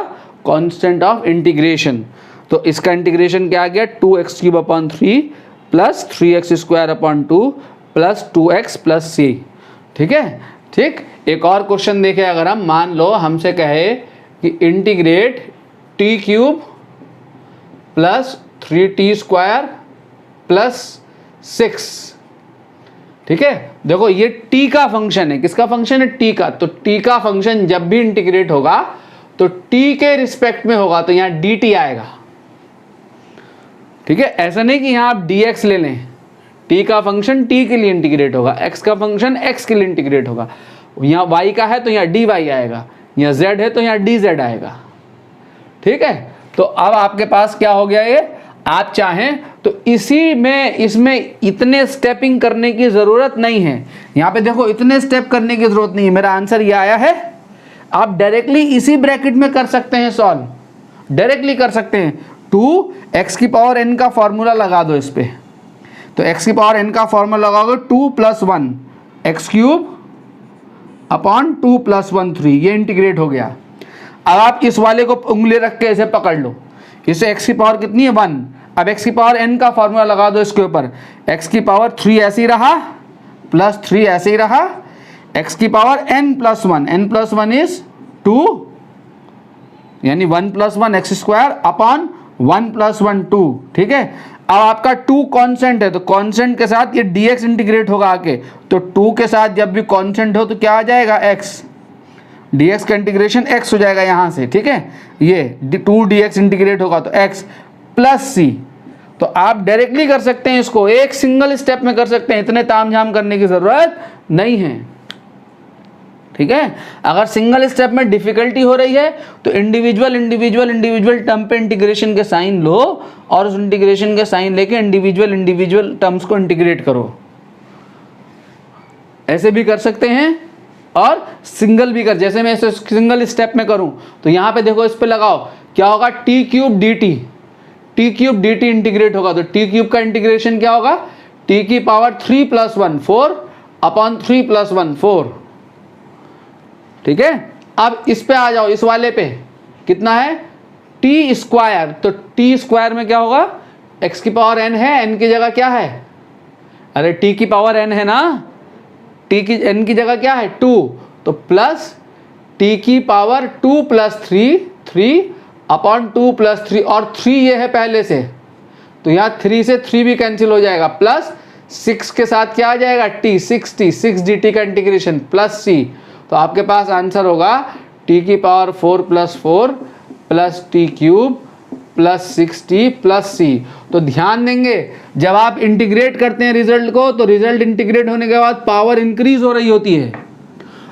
constant of integration. तो इसका इंटीग्रेशन क्या आ गया 2x³ upon 3 plus 3x² upon 2 plus 2x plus c। ठीक है, ठीक। एक और क्वेश्चन देखें, अगर हम मान लो हमसे कहे कि integrate t³ plus 3t² plus 6। ठीक है, देखो ये t का फंक्शन है, किसका फंक्शन है t का, तो t का फंक्शन जब भी इंटीग्रेट होगा तो t के रिस्पेक्ट में होगा, तो यहां dt आएगा। ठीक है, ऐसा नहीं कि यहां आप dx ले लें, t का फंक्शन t के लिए इंटीग्रेट होगा, x का फंक्शन x के लिए इंटीग्रेट होगा, यहाँ y का है तो यहाँ dy आएगा, यहाँ z है तो यहाँ dz आएगा। ठीक है, तो अब आपके पास क्या हो गया, ये आप चाहें तो इसमें इतने स्टेपिंग करने की ज़रूरत नहीं है। यहाँ पे देखो इतने स्टेप करने की ज़रूरत नहीं है, मेरा आंसर ये आया है, आप डायरेक्टली इसी ब्रैकेट में कर सकते हैं सॉल्व, डायरेक्टली कर सकते हैं। 2x की पावर n का फॉर्मूला लगा दो इस पे, तो x की पावर n का फॉर्मूला लगाओगे 2 + 1 x³ अपॉन 2 + 1 3, ये इंटीग्रेट हो गया। अब आप इस वाले को उंगली रख के ऐसे पकड़ लो, इसे x की पावर कितनी है 1, अब x की पावर n का फॉर्मूला लगा दो इसके ऊपर, x की पावर 3 ऐसे ही रहा प्लस 3 ऐसे ही रहा, x की पावर n + 1, n + 1 इज 2 यानी 1 + 1 x² अपॉन 1 + 1 2। ठीक है, अब आपका 2 कांस्टेंट है, तो कांस्टेंट के साथ ये dx इंटीग्रेट होगा आके, तो 2 के साथ जब भी कांस्टेंट हो तो क्या आ जाएगा x, dx का इंटीग्रेशन x हो जाएगा यहाँ से। ठीक है, ये 2 dx इंटीग्रेट होगा तो x प्लस c, तो आप डायरेक्टली कर सकते हैं इसको, एक सिंगल स्टेप में कर सकते हैं, इतने तामझाम करने की जरूरत नहीं है। ठीक है, अगर सिंगल स्टेप में डिफिकल्टी हो रही है तो इंडिविजुअल टर्म पे इंटीग्रेशन के साइन लो और उस इंटीग्रेशन के साइन लेके इंडिविजुअल टर्म्स को इंटीग्रेट करो, ऐसे भी कर सकते हैं और सिंगल भी कर, जैसे मैं इसे सिंगल स्टेप में करूं तो यहां पे देखो इस पे लगाओ क्या होगा t³ dt इंटीग्रेट होगा, तो t³ का इंटीग्रेशन क्या होगा, t की पावर 3 + 1 4 अपॉन 3 + 1 4। ठीक है, अब इस पे आ जाओ, इस वाले पे कितना है t², तो t² में क्या होगा, x की पावर n है, n की जगह क्या है, अरे t की पावर n है ना, t की n की जगह क्या है 2, तो प्लस t की पावर 2 + 3 अपॉन 2 + 3, और 3 ये है पहले से, तो यहाँ 3 से 3 भी कैंसिल हो जाएगा, प्लस 6 के साथ क्या आ जाएगा t 6 dt का इंटीग्रेशन प्लस c, तो आपके पास आंसर होगा t की power 4 + 4 plus t³ plus 6t plus c। तो ध्यान देंगे जब आप इंटीग्रेट करते हैं रिजल्ट को, तो रिजल्ट इंटीग्रेट होने के बाद पावर इंक्रीज हो रही होती है,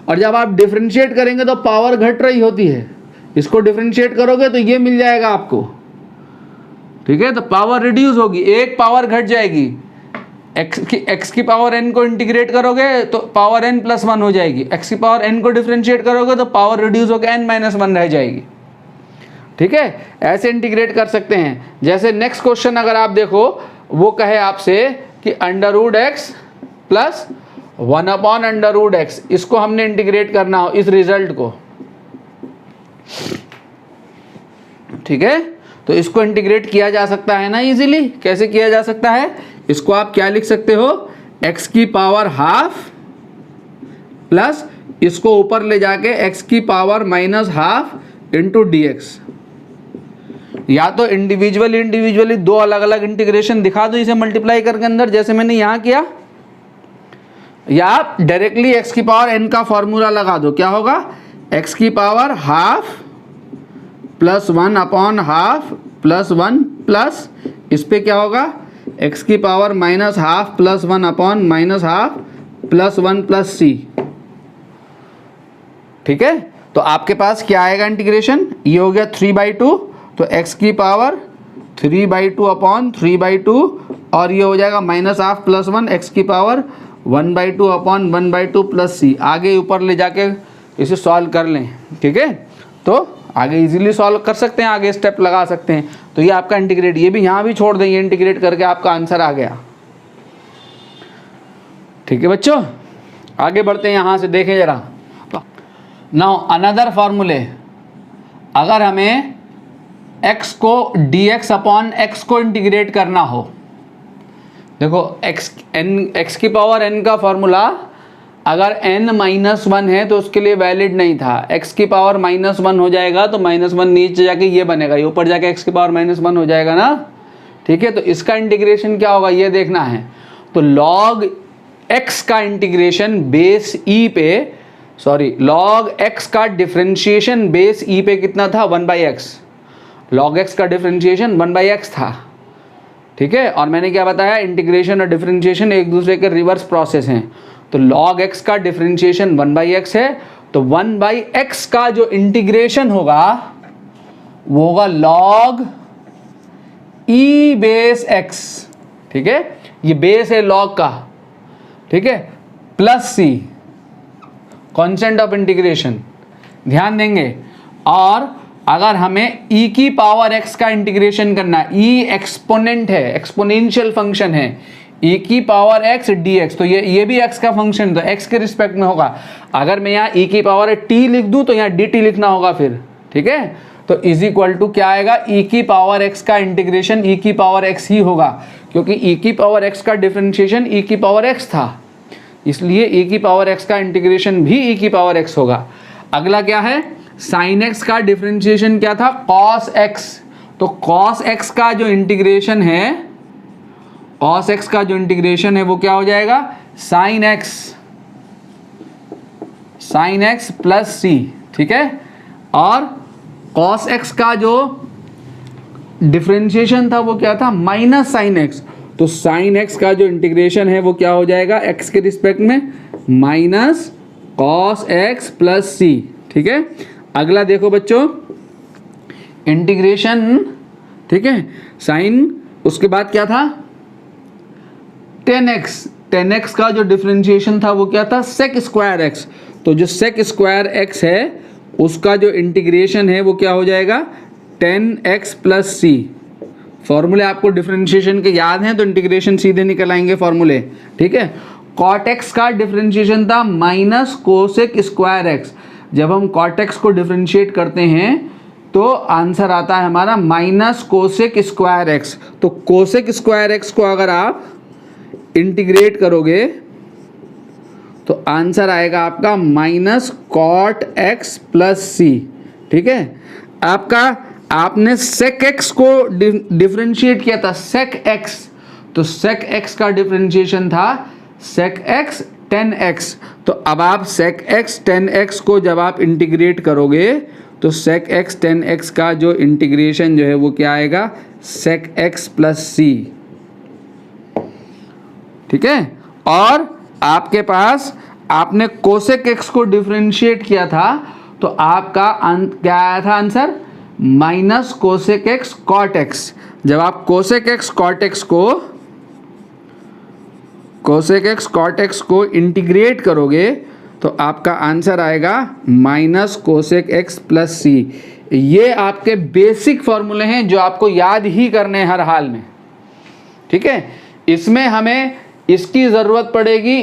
और जब आप डिफरेंशिएट करेंगे तो पावर घट रही होती है। इसको डिफरेंशिएट करोगे तो ये मिल जाएगा आपको। ठीक है, तो पावर रिड्यूस होगी, एक पावर घट जाएगी, x की पावर n को इंटीग्रेट करोगे तो पावर n + 1 हो जाएगी, x की पावर n को डिफरेंशिएट करोगे तो पावर रिड्यूस होकर n - 1 रह जाएगी। ठीक है, ऐसे इंटीग्रेट कर सकते हैं। जैसे नेक्स्ट क्वेश्चन अगर आप देखो, वो कहे आपसे कि √x प्लस 1/√x, इसको हमने इंटीग्रेट करना हो इस रिजल्ट को। ठीक है, तो इसको इंटीग्रेट किया जा सकता है ना इजीली। कैसे किया जा सकता है, इसको आप क्या लिख सकते हो, x की पावर ½ प्लस इसको ऊपर ले जाके x की पावर -½ इंटू dx। या तो इंडिविजुअली दो अलग अलग इंटीग्रेशन दिखा दो इसे मल्टीप्लाई करके अंदर, जैसे मैंने यहाँ किया, या डायरेक्टली x की पावर n का फॉर्मूला लगा दो। क्या होगा? x की power half plus 1 upon half plus 1 plus इस पे क्या होगा? x की power minus half plus 1 upon minus half plus 1 plus c। ठीक है, तो आपके पास क्या आएगा इंटीग्रेशन? ये हो गया 3/2, तो x की पावर 3/2 अपॉन 3/2 और ये हो जाएगा माइनस हाफ प्लस 1 x की पावर 1/2 अपॉन 1/2 प्लस c। आगे ऊपर ले जाके इसे सॉल्व कर लें। ठीक है, तो आगे इजीली सॉल्व कर सकते हैं, आगे स्टेप लगा सकते हैं। तो ये आपका इंटीग्रेट, ये भी यहाँ भी छोड़ दें, ये इंटीग्रेट करके आपका आंसर आ गया। ठीक है बच्चों, आगे बढ़ते हैं, यहाँ से देखें जरा। नाउ अनदर फॉर्मूले, अगर हमें x को dx अपॉन x को इंटीग्रेट करना हो, देखो x की पावर n का फॉर्मूला अगर n माइनस 1 है तो उसके लिए वैलिड नहीं था। x की पावर माइनस 1 हो जाएगा तो माइनस 1 नीचे जाके ये बनेगा, ये ऊपर जाके x की पावर माइनस 1 हो जाएगा ना। ठीक है, तो इसका इंटीग्रेशन क्या होगा ये देखना है। तो log x का इंटीग्रेशन बेस e पे, सॉरी log x का डिफरेंशिएशन बेस e पे कितना था? 1/x। log x का डिफरेंशिएशन 1/x था। ठीक है, और मैंने क्या बताया? इंटीग्रेशन और डिफरेंशिएशन एक दूसरे के रिवर्स प्रोसेस हैं। तो log x का डिफरेंशिएशन 1/x है, तो 1/x का जो इंटीग्रेशन होगा वो होगा log e बेस x। ठीक है, ये बेस है log का। ठीक है, plus c constant of integration, ध्यान देंगे। और अगर हमें e की पावर x का इंटीग्रेशन करना है, e एक्सपोनेंट है, एक्सपोनेंशियल फंक्शन है, e की पावर x dx, तो ये भी x का फंक्शन, तो x के रिस्पेक्ट में होगा। अगर मैं यहाँ e की पावर t लिख दूं तो यहाँ dt लिखना होगा फिर। ठीक है, तो इज इक्वल टू क्या आएगा? e की पावर x का इंटीग्रेशन e की पावर x ही होगा, क्योंकि e की पावर x का डिफरेंशिएशन e की पावर x था, इसलिए e की पावर x का इंटीग्रेशन भी e की पावर x होगा। अगला क्या है? साइन x का डिफरेंशिएशन क्या था? cos x। तो cos x का जो इंटीग्रेशन है, cos x का जो इंटीग्रेशन है वो क्या हो जाएगा? Sine x plus c। ठीक है, और cos x का जो डिफरेंशिएशन था वो क्या था? Minus sine x। तो साइन x का जो इंटीग्रेशन है वो क्या हो जाएगा? x के रिस्पेक्ट में minus cos x plus c। ठीक है, अगला देखो बच्चों, इंटीग्रेशन। ठीक है, साइन, उसके बाद क्या था? 10x का जो डिफरेंशिएशन था वो क्या था? sec square x। तो जो sec स्क्वायर x है उसका जो इंटीग्रेशन है वो क्या हो जाएगा? 10x plus c। फॉर्मूले आपको डिफरेंशिएशन के याद हैं तो इंटीग्रेशन सीधे निकल आएंगे फॉर्मूले। ठीक है, cot x का डिफरेंशिएशन था माइनस कोसेक स्क्वायर x। जब हम cot x को डिफरेंशिएट करते हैं तो आंसर आता है हमारा माइनस कोसेक स्क्वायर x। तो कोसेक स्क्वायर x को अगर आप इंटीग्रेट करोगे तो आंसर आएगा आपका minus cot x plus c। ठीक है, आपने sec x को डिफरेंशिएट किया था, sec x, तो sec x का डिफरेंशिएशन था sec x 10x। तो अब आप sec x 10x को जब आप इंटीग्रेट करोगे तो sec x 10x का जो इंटीग्रेशन जो है वो क्या आएगा? sec x plus c। ठीक है, और आपके पास आपने cosec x को डिफरेंशिएट किया था तो आपका क्या आया था answer? Minus cosec X cot X. जब आप कोसेक एक्स कॉट एक्स को इंटीग्रेट करोगे तो आपका आंसर आएगा minus cosec X plus C. ये आपके बेसिक फॉर्मूले हैं जो आपको याद ही करने हैं हर हाल में। ठीक है, इसमें हमें इसकी ज़रूरत पड़ेगी,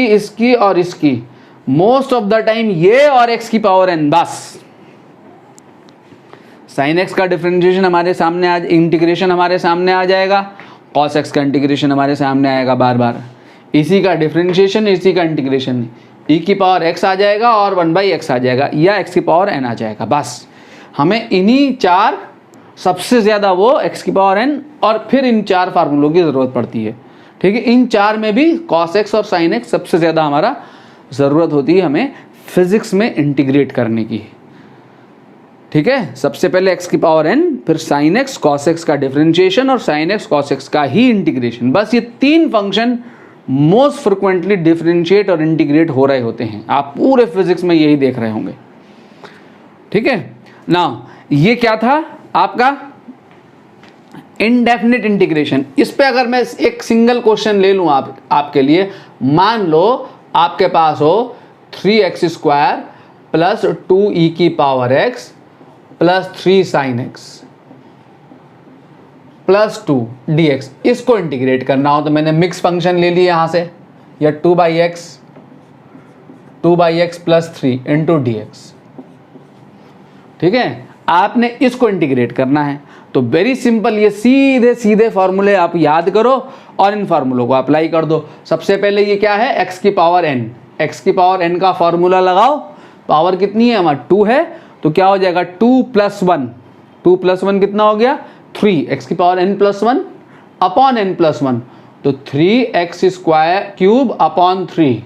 इसकी और इसकी, मोस्ट ऑफ द टाइम ये और एक्स की पावर एन, बस। साइन एक्स का डिफरेंशिएशन हमारे सामने आज इंटीग्रेशन हमारे सामने आ जाएगा, कॉस एक्स का इंटीग्रेशन हमारे सामने आएगा बार बार, इसी का डिफरेंशिएशन, इसी का इंटीग्रेशन, ई की पावर एक्स आ जाएगा और 1/x आ जाएगा या एक्स की पावर एन आ जाएगा। बस हमें इन्हीं 4 सबसे ज़्यादा वो x की पावर n, और फिर इन 4 फार्मूलों की ज़रूरत पड़ती है। ठीक है, इन 4 में भी cos x और sin x सबसे ज़्यादा हमारा ज़रूरत होती है हमें फिज़िक्स में इंटीग्रेट करने की। ठीक है, सबसे पहले x की पावर n, फिर sin x cos x का डिफरेंशिएशन और sin x cos x का ही इंटीग्रेशन। बस ये 3 फंक्शन मोस्ट फ्रिक्वेंटली डिफरेंशिएट और इंटीग्रेट हो रहे होते हैं। आप पूरे फिजिक्स में यही देख रहे होंगे। ठीक है ना, ये क्या था आपका इनडेफिनिट इंटीग्रेशन। इस पे अगर मैं एक सिंगल क्वेश्चन ले लूं आपके लिए, मान लो आपके पास हो 3x² प्लस 2e की power x plus 3 sin x plus 2 dx, इसको इंटीग्रेट करना हो तो मैंने मिक्स फंक्शन ले लिया यहाँ से, या 2/x प्लस 3 इंटू dx। ठीक है, आपने इसको इंटीग्रेट करना है तो वेरी सिंपल, ये सीधे सीधे फॉर्मूले आप याद करो और इन फार्मूलों को अप्लाई कर दो। सबसे पहले ये क्या है, x की पावर n, x की पावर n का फॉर्मूला लगाओ। पावर कितनी है हमारा 2 है, तो क्या हो जाएगा 2 + 1, 2 + 1 कितना हो गया 3, x की पावर n + 1 अपॉन n + 1, तो 3x² upon 3,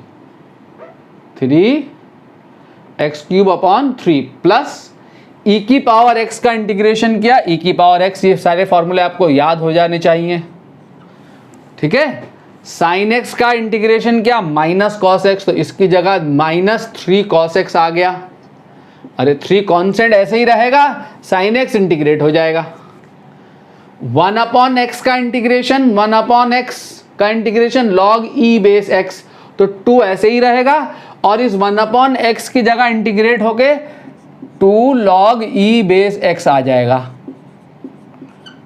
3x³ upon 3 plus e की पावर x का इंटीग्रेशन किया, e की पावर x, ये सारे फॉर्मूले आपको याद हो जाने चाहिए। ठीक है, sin x का इंटीग्रेशन किया माइनस cos x, तो इसकी जगह -3 cos x आ गया। अरे 3 कांस्टेंट ऐसे ही रहेगा, sin x इंटीग्रेट हो जाएगा। 1/x का इंटीग्रेशन, 1/x का integration log e base x, तो 2 ऐसे ही रहेगा, और इस 1/x की जगह इंटीग्रेट होके 2 log e बेस x आ जाएगा।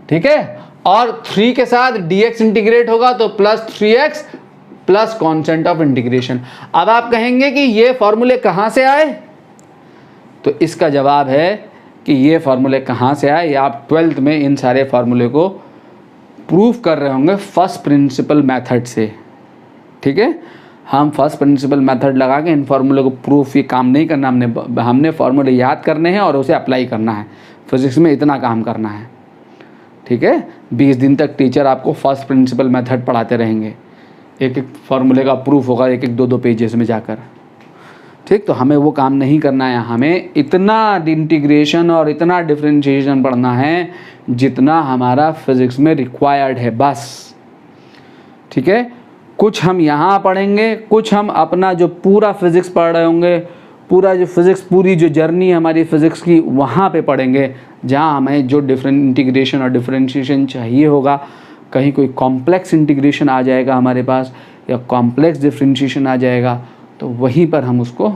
ठीक है, और 3 के साथ dx इंटीग्रेट होगा तो plus 3x plus constant of integration. अब आप कहेंगे कि ये फॉर्मूले कहाँ से आए, तो इसका जवाब है कि ये फार्मूले कहाँ से आए, या आप 12th में इन सारे फार्मूले को प्रूफ कर रहे होंगे फर्स्ट प्रिंसिपल मेथड से। ठीक है, हम फर्स्ट प्रिंसिपल मेथड लगा के इन फार्मूले को प्रूफ, ये काम नहीं करना, हमने फार्मूले याद करने हैं और उसे अप्लाई करना है। फिजिक्स में इतना काम करना है। ठीक है, 20 दिन तक टीचर आपको फर्स्ट प्रिंसिपल मेथड पढ़ाते रहेंगे, एक एक फार्मूले का प्रूफ होगा एक एक 2-2 पेजेस में जाकर। ठीक, तो हमें वो काम नहीं करना है, हमें इतना इंटीग्रेशन और इतना डिफरेंशिएशन पढ़ना है जितना हमारा फिजिक्स में रिक्वायर्ड है, बस। ठीक है, कुछ हम यहाँ पढ़ेंगे, कुछ हम अपना जो पूरा फिजिक्स पढ़ रहे होंगे, पूरा जो फिजिक्स, पूरी जो जर्नी है हमारी फिजिक्स की, वहाँ पे पढ़ेंगे जहाँ हमें जो डिफरेंट इंटीग्रेशन और डिफरेंशिएशन चाहिए होगा। कहीं कोई कॉम्प्लेक्स इंटीग्रेशन आ जाएगा हमारे पास, या कॉम्प्लेक्स डिफरेंशिएशन आ जाएगा, तो वहीं पर हम उसको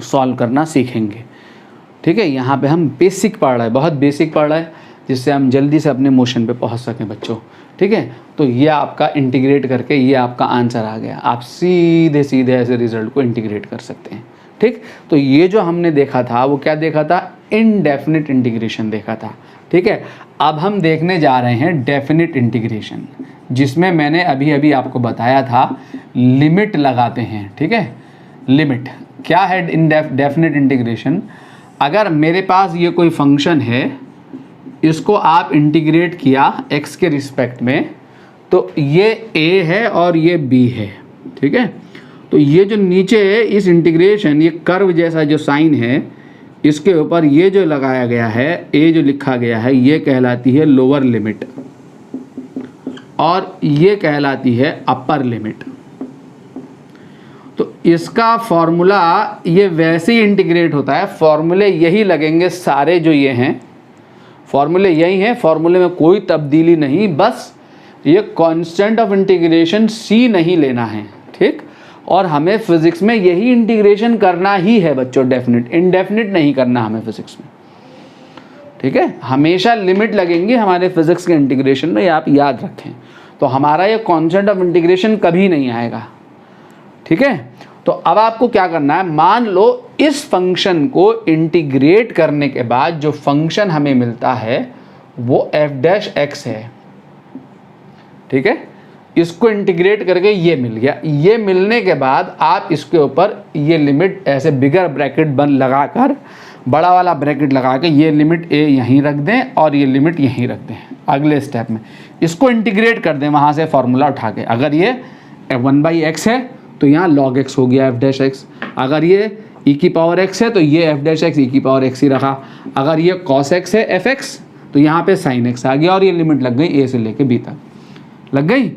सॉल्व करना सीखेंगे। ठीक है, यहाँ पे हम बेसिक पढ़ रहे हैं, बहुत बेसिक पढ़ रहे हैं, जिससे हम जल्दी से अपने मोशन पे पहुँच सकें बच्चों। ठीक है, तो ये आपका इंटीग्रेट करके ये आपका आंसर आ गया, आप सीधे सीधे ऐसे रिजल्ट को इंटीग्रेट कर सकते हैं। ठीक, तो ये जो हमने देखा था वो क्या देखा था, इनडेफिनिट इंटीग्रेशन देखा था। ठीक है, अब हम देखने जा रहे हैं डेफिनिट इंटीग्रेशन, जिसमें मैंने अभी अभी आपको बताया था लिमिट लगाते हैं। ठीक है, लिमिट क्या है इन डेफिनिट इंटीग्रेशन, अगर मेरे पास ये कोई फंक्शन है, इसको आप इंटीग्रेट किया x के रिस्पेक्ट में, तो ये a है और ये b है। ठीक है, तो ये जो नीचे है इस इंटीग्रेशन, ये कर्व जैसा जो साइन है, इसके ऊपर ये जो लगाया गया है, a जो लिखा गया है, ये कहलाती है लोअर लिमिट और ये कहलाती है अपर लिमिट। तो इसका फॉर्मूला ये वैसे ही इंटीग्रेट होता है, फॉर्मूले यही लगेंगे सारे जो ये हैं, फॉर्मूले यही हैं, फॉर्मूले में कोई तब्दीली नहीं, बस ये कांस्टेंट ऑफ इंटीग्रेशन c नहीं लेना है। ठीक, और हमें फिजिक्स में यही इंटीग्रेशन करना ही है बच्चों, डेफिनिट, इनडेफिनिट नहीं करना हमें फिजिक्स में। ठीक है, हमेशा लिमिट लगेंगी हमारे फिजिक्स के इंटीग्रेशन में, ये आप याद रखें। तो हमारा ये कांस्टेंट ऑफ इंटीग्रेशन कभी नहीं आएगा। ठीक है, तो अब आपको क्या करना है, मान लो इस फंक्शन को इंटीग्रेट करने के बाद जो फंक्शन हमें मिलता है वो f' है। ठीक है, इसको इंटीग्रेट करके ये मिल गया, ये मिलने के बाद आप इसके ऊपर ये लिमिट ऐसे बिगर ब्रैकेट बन लगाकर बड़ा वाला ब्रैकेट लगा के ये लिमिट ए यहीं रख दें और ये लिमिट यहीं रख दें। अगले स्टेप में इसको इंटीग्रेट कर दें वहाँ से फॉर्मूला उठा के। अगर ये 1/x है तो यहाँ log x हो गया f'(x). अगर ये e की पावर x है तो ये f'(x) e की पावर x ही रखा। अगर ये cos x है fx तो यहाँ पे sin x आ गया और ये लिमिट लग गई a से लेके b तक लग गई।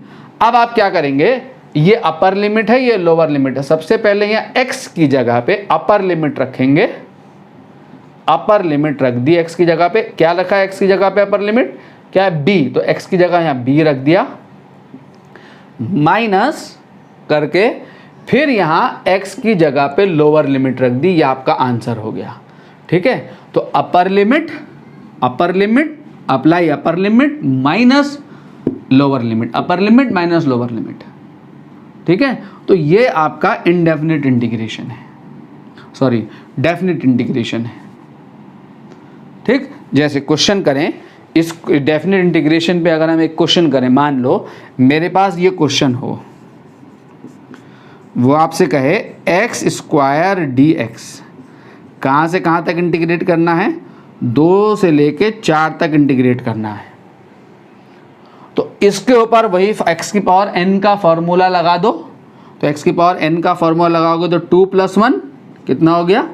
अब आप क्या करेंगे, ये अपर लिमिट है, ये लोअर लिमिट है। सबसे पहले यहाँ x की जगह पे अपर लिमिट रखेंगे। अपर लिमिट रख दी x की जगह पे। क्या रखा है x की जगह पे अपर लिमिट? क्या है b, तो x की जगह यहाँ b रख दिया माइनस करके, फिर यहाँ x की जगह पे लोअर लिमिट रख दी। ये आपका आंसर हो गया। ठीक है, तो upper limit apply upper limit minus lower limit, upper limit minus lower limit. ठीक है, तो ये आपका इनडेफिनिट इंटीग्रेशन है, सॉरी डेफिनिट इंटीग्रेशन है। ठीक, जैसे क्वेश्चन करें इस डेफिनिट इंटीग्रेशन पे, अगर हम एक क्वेश्चन करें, मान लो मेरे पास ये क्वेश्चन हो, वो आपसे कहे x² dx कहाँ से कहाँ तक इंटीग्रेट करना है? 2 से लेके 4 तक इंटीग्रेट करना है। तो इसके ऊपर वही x की पावर n का फॉर्मूला लगा दो। तो x की पावर n का फॉर्मूला लगाओगे तो 2 + 1 कितना हो गया?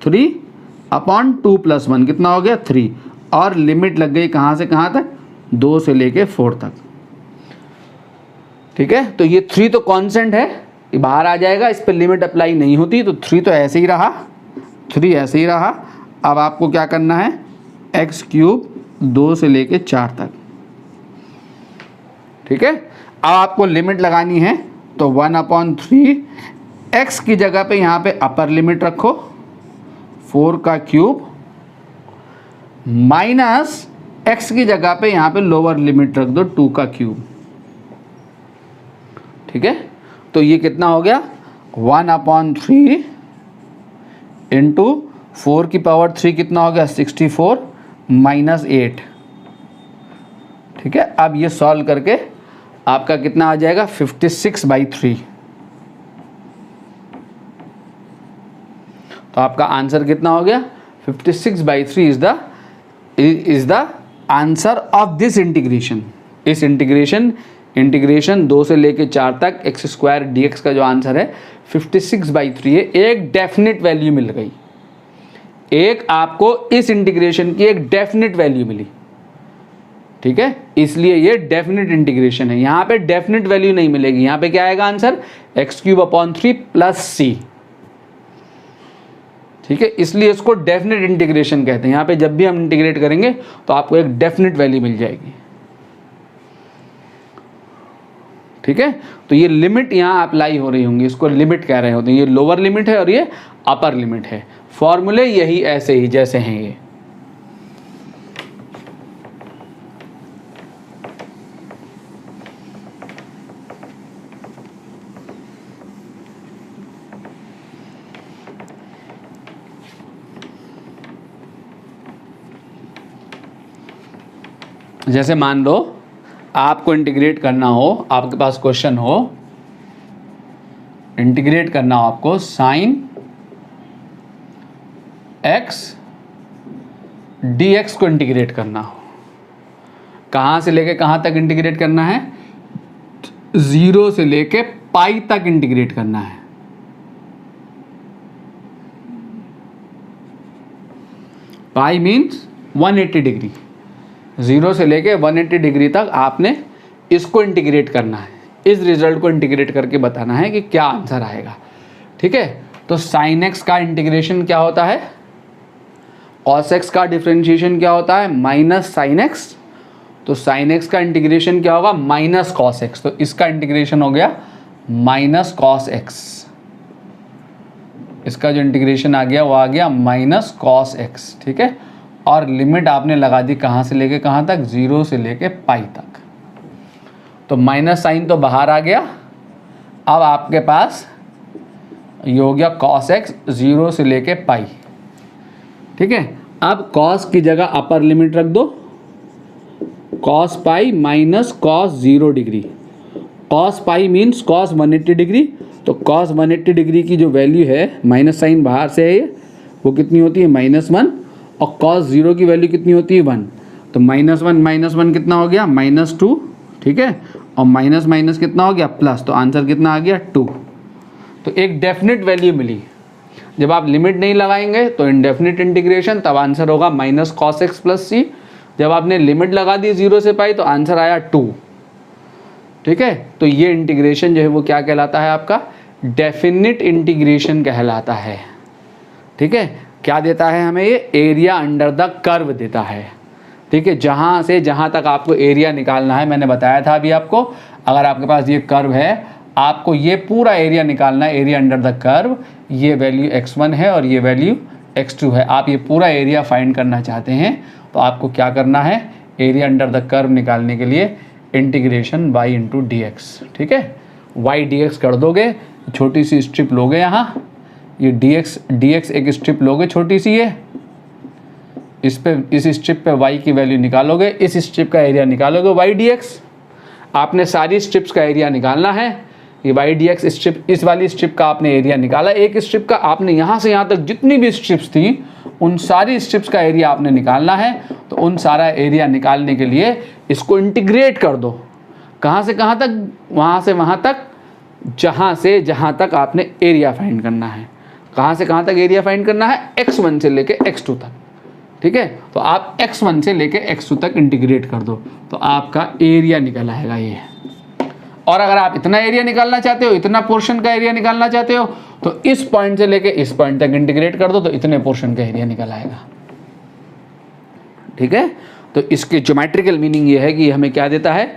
3/2 + 1 कितना हो गया? 3। और लिमिट लग गई कहाँ से कहाँ तक? 2 से लेके 4 तक। ठीक है, तो ये 3 तो कांस्टेंट है, ये बाहर आ जाएगा, इस पर लिमिट अप्लाई नहीं होती, तो 3 तो ऐसे ही रहा, 3 ऐसे ही रहा। अब आपको क्या करना है? x³ 2 से लेके 4 तक। ठीक है, अब आपको लिमिट लगानी है तो 1/3 x की जगह पे यहाँ पे अपर लिमिट रखो 4³ माइनस x की जगह पे यहाँ पे लोअर लिमिट रख दो 2³। ठीक है, तो ये कितना हो गया? 1/3 इंटू 4³ कितना हो गया? 64 माइनस 8। ठीक है, अब ये सॉल्व करके आपका कितना आ जाएगा? 56/3। तो आपका आंसर कितना हो गया? 56/3 is the answer of this integration. इस इंटीग्रेशन 2 से लेके 4 तक x² dx का जो आंसर है 56/3 है। एक डेफिनेट वैल्यू मिल गई, एक आपको इस इंटीग्रेशन की एक डेफिनेट वैल्यू मिली। ठीक है, इसलिए ये डेफिनेट इंटीग्रेशन है। यहाँ पे डेफिनेट वैल्यू नहीं मिलेगी, यहाँ पे क्या आएगा आंसर? x³ + c। ठीक है, इसलिए इसको डेफिनेट इंटीग्रेशन कहते हैं। यहाँ पे जब भी हम इंटीग्रेट करेंगे तो आपको एक डेफिनेट वैल्यू मिल जाएगी। ठीक है, तो ये लिमिट यहाँ अप्लाई हो रही होंगी, इसको लिमिट कह रहे होते हैं। ये लोअर लिमिट है और ये अपर लिमिट है। फॉर्मूले यही ऐसे ही जैसे हैं ये। जैसे मान लो आपको इंटीग्रेट करना हो, आपके पास क्वेश्चन हो, इंटीग्रेट करना हो आपको sin x dx को इंटीग्रेट करना हो। कहाँ से लेके कहाँ तक इंटीग्रेट करना है? 0 से लेके पाई तक इंटीग्रेट करना है। पाई मीन्स 180 डिग्री। 0 से लेके 180 डिग्री तक आपने इसको इंटीग्रेट करना है। इस रिजल्ट को इंटीग्रेट करके बताना है कि क्या आंसर आएगा। ठीक है, तो sin x का इंटीग्रेशन क्या होता है? cos x का डिफरेंशिएशन क्या होता है? Minus sin x। तो sin x का इंटीग्रेशन क्या होगा? Minus cos x। तो इसका इंटीग्रेशन हो गया माइनस cos x। इसका जो इंटीग्रेशन आ गया वो आ गया माइनस cos x। ठीक है, और लिमिट आपने लगा दी कहाँ से लेके कहाँ तक? 0 से लेके पाई तक। तो माइनस साइन तो बाहर आ गया। अब आपके पास ये हो गया cos x 0 से लेके पाई। ठीक है, अब cos की जगह अपर लिमिट रख दो, cos pi minus cos 0 degree. cos पाई मीन्स cos 180 डिग्री। तो cos 180 डिग्री की जो वैल्यू है, माइनस साइन बाहर से है, वो कितनी होती है -1, और cos 0 की वैल्यू कितनी होती है 1, तो -1 कितना हो गया -2, ठीक है, और माइनस माइनस कितना हो गया प्लस, तो आंसर कितना आ गया 2। तो एक डेफिनेट वैल्यू मिली। जब आप लिमिट नहीं लगाएंगे तो इनडेफिनिट इंटीग्रेशन, तब आंसर होगा -cos x + c। जब आपने लिमिट लगा दी 0 से पाई तो आंसर आया 2, ठीक है। तो ये इंटीग्रेशन जो है वो क्या कहलाता है आपका, डेफिनिट इंटीग्रेशन कहलाता है, ठीक है। क्या देता है हमें ये, एरिया अंडर द कर्व देता है, ठीक है। जहाँ से जहाँ तक आपको एरिया निकालना है, मैंने बताया था अभी आपको, अगर आपके पास ये कर्व है, आपको ये पूरा एरिया निकालना है, एरिया अंडर द कर्व। ये वैल्यू x1 है और ये वैल्यू x2 है। आप ये पूरा एरिया फाइंड करना चाहते हैं तो आपको क्या करना है, एरिया अंडर द कर्व निकालने के लिए इंटीग्रेशन y × dx, ठीक है। y dx कर दोगे, छोटी सी स्ट्रिप लोगे यहाँ, ये dx एक स्ट्रिप लोगे छोटी सी, ये इस स्ट्रिप पे y की वैल्यू निकालोगे, इस स्ट्रिप का एरिया निकालोगे y dx। आपने सारी स्ट्रिप्स का एरिया निकालना है। ये y dx स्ट्रिप, इस वाली स्ट्रिप का आपने एरिया निकाला, एक स्ट्रिप का आपने यहाँ से यहाँ तक जितनी भी स्ट्रिप्स थी उन सारी स्ट्रिप्स का एरिया आपने निकालना है। तो उन सारा एरिया निकालने के लिए इसको इंटीग्रेट कर दो, कहाँ से कहाँ तक, वहाँ से वहाँ तक, जहाँ से जहाँ तक आपने एरिया फाइंड करना है। कहाँ से कहाँ तक एरिया फाइंड करना है, x1 से लेके x2 तक, ठीक है। तो आप x1 से लेके x2 तक इंटीग्रेट कर दो तो आपका एरिया निकल आएगा ये। और अगर आप इतना एरिया निकालना चाहते हो, इतना पोर्शन का एरिया निकालना चाहते हो, तो इस पॉइंट से लेके इस पॉइंट तक इंटीग्रेट कर दो तो इतने पोर्शन का एरिया निकल आएगा, ठीक है। तो इसकी ज्योमेट्रिकल मीनिंग ये है कि हमें क्या देता है,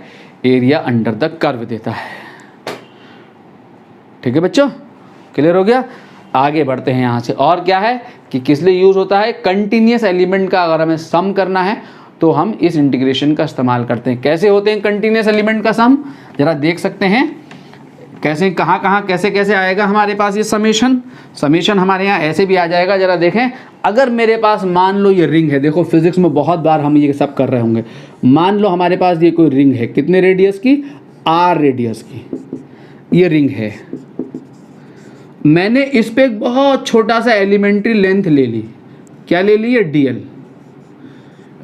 एरिया अंडर द कर्व देता है, ठीक है बच्चों, क्लियर हो गया। आगे बढ़ते हैं यहाँ से। और क्या है कि किस लिए यूज़ होता है, कंटिन्यूस एलिमेंट का अगर हमें सम करना है तो हम इस इंटीग्रेशन का इस्तेमाल करते हैं। कैसे होते हैं कंटिन्यूस एलिमेंट का सम, जरा देख सकते हैं कैसे, कहाँ कहाँ कैसे कैसे आएगा हमारे पास ये समेशन हमारे यहाँ ऐसे भी आ जाएगा। जरा देखें, अगर मेरे पास मान लो ये रिंग है, देखो फिजिक्स में बहुत बार हम ये सब कर रहे होंगे। मान लो हमारे पास ये कोई रिंग है, कितने रेडियस की, r रेडियस की ये रिंग है। मैंने इस पे एक बहुत छोटा सा एलिमेंट्री लेंथ ले ली, क्या ले ली है, dl।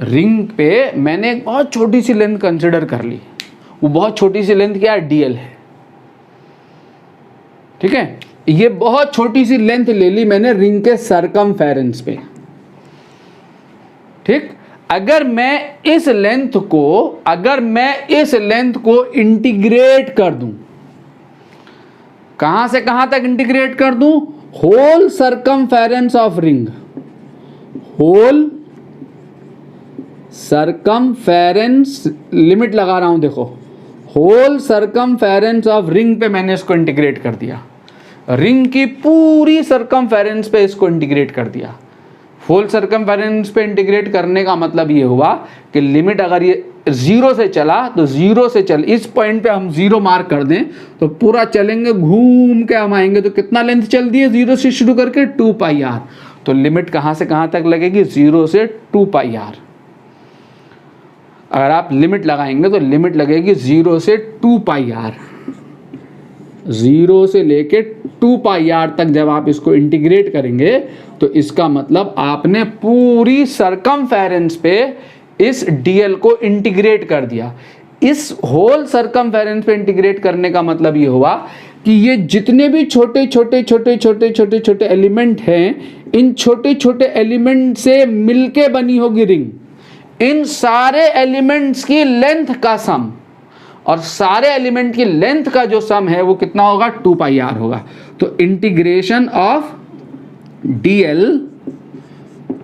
रिंग पे मैंने एक बहुत छोटी सी लेंथ कंसिडर कर ली, वो बहुत छोटी सी लेंथ क्या है, dl है, ठीक है। ये बहुत छोटी सी लेंथ ले ली मैंने रिंग के सरकमफेरेंस पे, ठीक। अगर मैं इस लेंथ को इंटीग्रेट कर दूं, कहां से कहां तक इंटीग्रेट कर दूं, whole circumference of ring, whole circumference, limit लगा रहा हूं देखो, होल सरकमफेरेंस ऑफ रिंग पे मैंने इसको इंटीग्रेट कर दिया, रिंग की पूरी सरकमफेरेंस पे इसको इंटीग्रेट कर दिया। होल सरकमफेरेंस पे इंटीग्रेट करने का मतलब ये हुआ कि लिमिट अगर ये 0 से चला तो 0 से चल, इस पॉइंट पे हम 0 मार्क कर दें तो पूरा चलेंगे, घूम के हम आएंगे तो कितना लेंथ चल दी है 0 से शुरू करके 2πr। तो लिमिट कहाँ से कहाँ तक लगेगी, 0 से 2πr। अगर आप लिमिट लगाएंगे तो लिमिट लगेगी 0 से 2πr, 0 से लेके 2πr तक जब आप इसको इंटीग्रेट करेंगे तो इसका मतलब आपने पूरी सरकमफेरेंस पे इस dl को इंटीग्रेट कर दिया। इस होल सरकमफेरेंस पे इंटीग्रेट करने का मतलब ये हुआ कि ये जितने भी छोटे छोटे एलिमेंट हैं, इन छोटे छोटे एलिमेंट से मिलके बनी होगी रिंग, इन सारे एलिमेंट्स की लेंथ का सम, और सारे एलिमेंट की लेंथ का जो सम है वो कितना होगा, 2πr होगा। तो integration of dl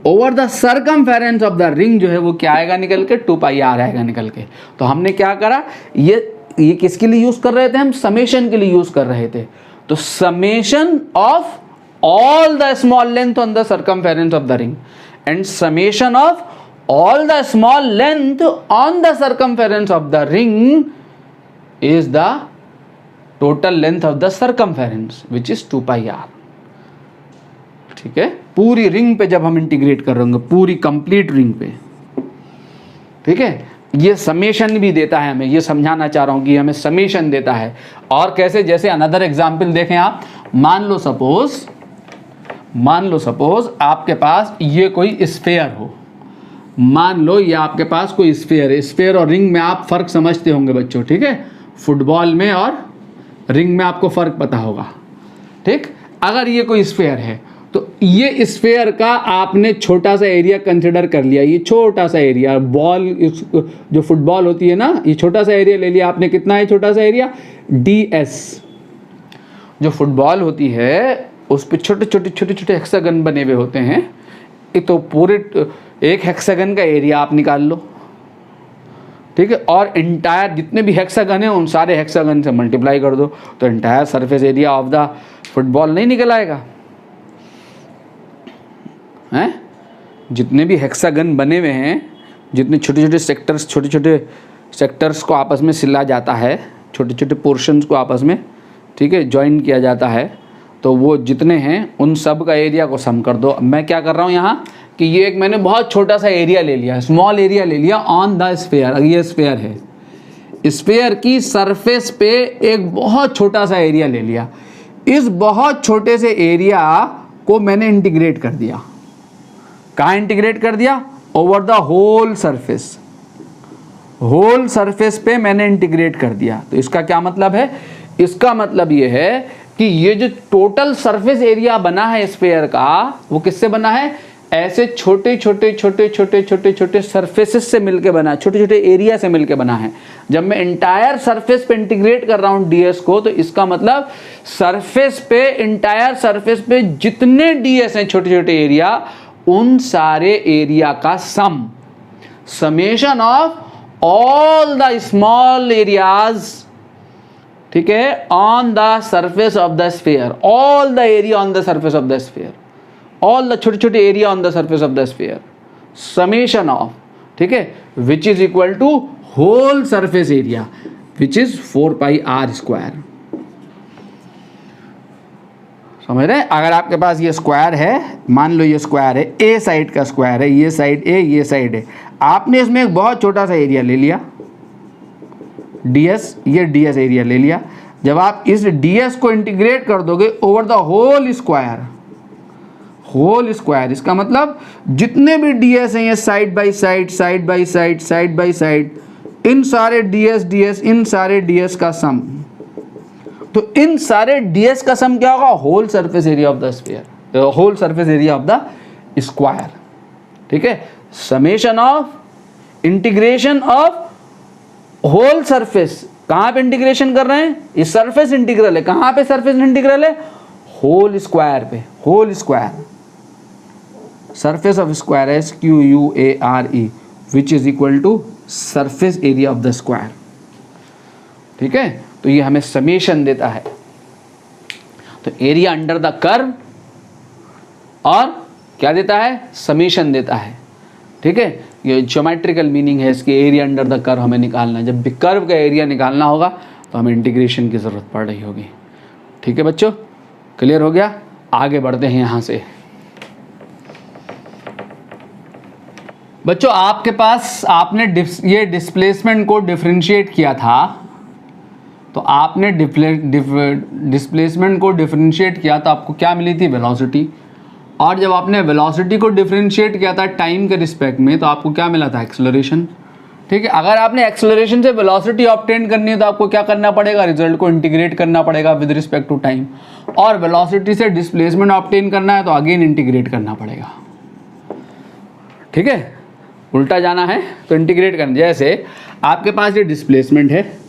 over the circumference of the ring जो है वो क्या आएगा निकल के, 2πr आएगा निकल के। तो हमने क्या करा, ये किसके लिए यूज कर रहे थे, हम समेशन के लिए यूज कर रहे थे। तो summation of all the small length on the circumference of the ring and summation of all the small length on the circumference of the ring is the total length of the circumference which is 2πr, ठीक है। पूरी रिंग पे जब हम इंटीग्रेट कर रहे होंगे, पूरी कंप्लीट रिंग पे, ठीक है। ये समेशन भी देता है हमें, ये समझाना चाह रहा हूं कि हमें समेशन देता है। और कैसे, जैसे अनदर एग्जांपल देखें आप, मान लो मान लो सपोज आपके पास ये कोई स्फेयर हो, मान लो ये आपके पास कोई स्फेयर है। स्फेयर और रिंग में आप फ़र्क समझते होंगे बच्चों, ठीक है। फुटबॉल में और रिंग में आपको फ़र्क पता होगा, ठीक। अगर ये कोई स्फेयर है तो ये स्फेयर का आपने छोटा सा एरिया कंसिडर कर लिया, ये छोटा सा एरिया, बॉल जो फुटबॉल होती है ना, ये छोटा सा एरिया ले लिया आपने। कितना है छोटा सा एरिया? ds। जो फुटबॉल होती है उस पर छोटे छोटे हेक्सागन बने हुए होते हैं, एक तो पूरे एक हेक्सागन का एरिया आप निकाल लो, ठीक है। और इंटायर जितने भी हेक्सागन हैं उन सारे हेक्सागन से मल्टीप्लाई कर दो, तो entire surface area of the football नहीं निकल आएगा हैं। जितने भी हेक्सागन बने हुए हैं, जितने छोटे छोटे सेक्टर्स को आपस में सिला जाता है, छोटे छोटे पोर्शंस को आपस में, ठीक है, ज्वाइन किया जाता है, तो वो जितने हैं उन सब का एरिया को सम कर दो। अब मैं क्या कर रहा हूँ यहाँ कि ये एक मैंने बहुत छोटा सा एरिया ले लिया, स्मॉल एरिया ले लिया ऑन द स्फेयर। अगर ये स्फेयर है, स्फेयर की सरफेस पे एक बहुत छोटा सा एरिया ले लिया। इस बहुत छोटे से एरिया को मैंने इंटीग्रेट कर दिया। कहाँ इंटीग्रेट कर दिया? Over the whole surface. Whole surface पे मैंने इंटीग्रेट कर दिया। तो इसका क्या मतलब है? इसका मतलब ये है कि ये जो टोटल सरफेस एरिया बना है स्फेयर का, वो किससे बना है? ऐसे छोटे छोटे सरफेसेस से मिलके बना है, छोटे छोटे एरिया से मिलके बना है। जब मैं इंटायर सरफेस पे इंटीग्रेट कर रहा हूं ds को, तो इसका मतलब सरफेस पे, इंटायर सरफेस पे जितने ds हैं छोटे छोटे एरिया, उन सारे एरिया का summation of all the small areas, ठीक है, on the surface of the sphere, all the area on the surface of the sphere, all the छोटे छोटे area on the surface of the sphere, summation of, ठीक है, which is equal to whole surface area, which is 4 pi r square. समझ रहे हैं? अगर आपके पास ये स्क्वायर है, मान लो ये स्क्वायर है, ए साइड का स्क्वायर है, ये साइड ए, ये साइड है, आपने इसमें एक बहुत छोटा सा एरिया ले लिया ds, ये ds एरिया ले लिया। जब आप इस ds को इंटीग्रेट कर दोगे over the whole square, whole square, इसका मतलब जितने भी ds हैं ये side by side, side by side, side by side, इन सारे ds, इन सारे ds का सम, तो इन सारे ds का सम क्या होगा? Whole surface area of the sphere, whole surface area of the square, ठीक है। Summation of integration of whole surface, कहां पे इंटीग्रेशन कर रहे हैं? इस सरफेस इंटीग्रल है। कहां पे सरफेस इंटीग्रल है? होल स्क्वायर पे, whole square, surface of square SQUARE, which is equal to surface area of the square, ठीक है। तो ये हमें समेशन देता है। तो एरिया अंडर द कर्व और क्या देता है? समेशन देता है, ठीक है। ये ज्योमेट्रिकल मीनिंग है इसकी, एरिया अंडर द कर्व हमें निकालना है। जब भी कर्व का एरिया निकालना होगा तो हमें इंटीग्रेशन की ज़रूरत पड़ रही होगी, ठीक है बच्चों। क्लियर हो गया? आगे बढ़ते हैं यहाँ से। बच्चों आपके पास, आपने ये डिस्प्लेसमेंट को डिफरेंशिएट किया था, तो आपने डिस्प्लेसमेंट को डिफरेंशिएट किया तो आपको क्या मिली थी? वेलोसिटी। और जब आपने वेलोसिटी को डिफरेंशिएट किया था टाइम के रिस्पेक्ट में, तो आपको क्या मिला था? एक्सेलरेशन, ठीक है। अगर आपने एक्सेलरेशन से वेलोसिटी ऑब्टेन करनी है तो आपको क्या करना पड़ेगा? रिजल्ट को इंटीग्रेट करना पड़ेगा विद रिस्पेक्ट टू टाइम। और वेलोसिटी से डिस्प्लेसमेंट ऑब्टेन करना है तो अगेन इंटीग्रेट करना पड़ेगा, ठीक है। उल्टा जाना है तो इंटीग्रेट करना। जैसे आपके पास ये डिस्प्लेसमेंट है,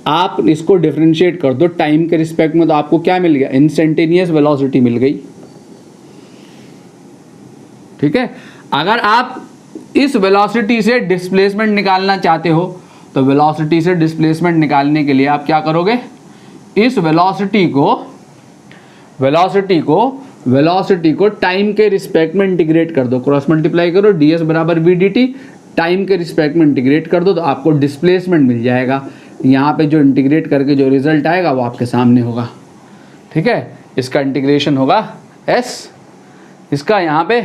आप इसको डिफरेंशिएट कर दो टाइम के रिस्पेक्ट में, तो आपको क्या मिल गया? इंस्टेंटेनियस वेलोसिटी मिल गई, ठीक है। अगर आप इस वेलोसिटी से डिस्प्लेसमेंट निकालना चाहते हो तो वेलोसिटी से डिस्प्लेसमेंट निकालने के लिए आप क्या करोगे? इस वेलोसिटी को टाइम के रिस्पेक्ट में इंटीग्रेट कर दो, क्रॉस मल्टीप्लाई करो, ds बराबर vdt, टाइम के रिस्पेक्ट में इंटीग्रेट कर दो तो आपको डिस्प्लेसमेंट मिल जाएगा। यहाँ पे जो इंटीग्रेट करके जो रिजल्ट आएगा वो आपके सामने होगा, ठीक है। इसका इंटीग्रेशन होगा s, इसका यहाँ पे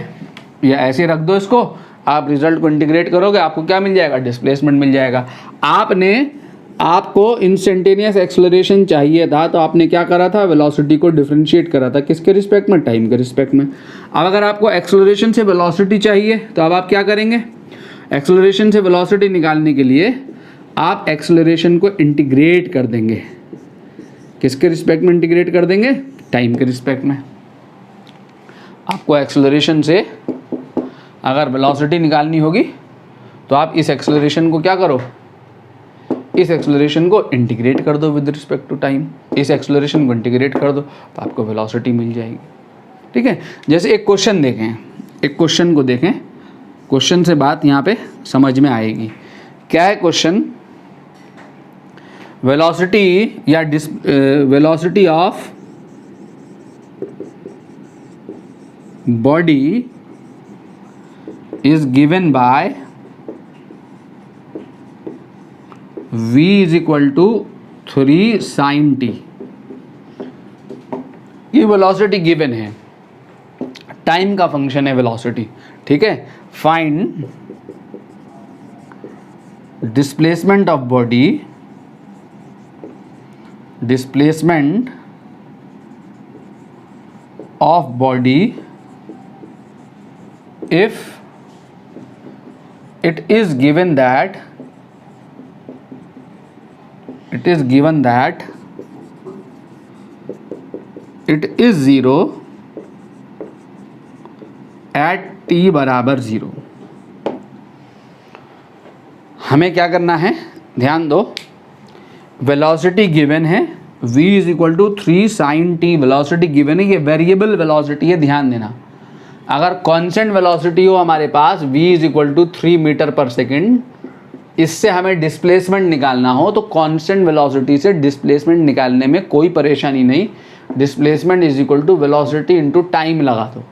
या ऐसे रख दो इसको, आप रिजल्ट को इंटीग्रेट करोगे आपको क्या मिल जाएगा? डिस्प्लेसमेंट मिल जाएगा। आपने आपको इंस्टेंटेनियस एक्सेलरेशन चाहिए था तो आपने क्या करा था, वेलोसिटी को डिफरेंशिएट करा था किसके रिस्पेक्ट में, टाइम के रिस्पेक्ट में। अब अगर आपको एक्सेलरेशन से वेलोसिटी चाहिए तो अब आप क्या करेंगे, एक्सेलरेशन से वेलोसिटी निकालने के लिए आप एक्सेलरेशन को इंटीग्रेट कर देंगे, किसके रिस्पेक्ट में इंटीग्रेट कर देंगे, टाइम के रिस्पेक्ट में। आपको एक्सेलरेशन से अगर वेलोसिटी निकालनी होगी तो आप इस एक्सेलरेशन को क्या करो, इस एक्सेलरेशन को इंटीग्रेट कर दो विद रिस्पेक्ट टू टाइम, इस एक्सेलरेशन को इंटीग्रेट कर दो तो आपको वेलोसिटी मिल जाएगी। ठीक है, जैसे एक क्वेश्चन देखें, एक क्वेश्चन को देखें, क्वेश्चन से बात यहाँ पे समझ में आएगी। क्या है क्वेश्चन, वेलोसिटी या velocity of body is given by v is equal to 3 sin t। ये वेलोसिटी गिवन है, टाइम का फंक्शन है वेलोसिटी। ठीक है, find displacement of body, displacement of body if it is given that it is 0 at t बराबर 0। हमें क्या करना है, ध्यान दो, वेलोसिटी गिवन है v is equal to 3 sin t, velocity given है, ये वेरिएबल वेलोसिटी है, ध्यान देना। अगर कांस्टेंट वेलोसिटी हो हमारे पास v is equal to 3 metre per second, इससे हमें डिस्प्लेसमेंट निकालना हो तो कांस्टेंट वेलोसिटी से डिस्प्लेसमेंट निकालने में कोई परेशानी नहीं। Displacement is equal to velocity into time लगा दो।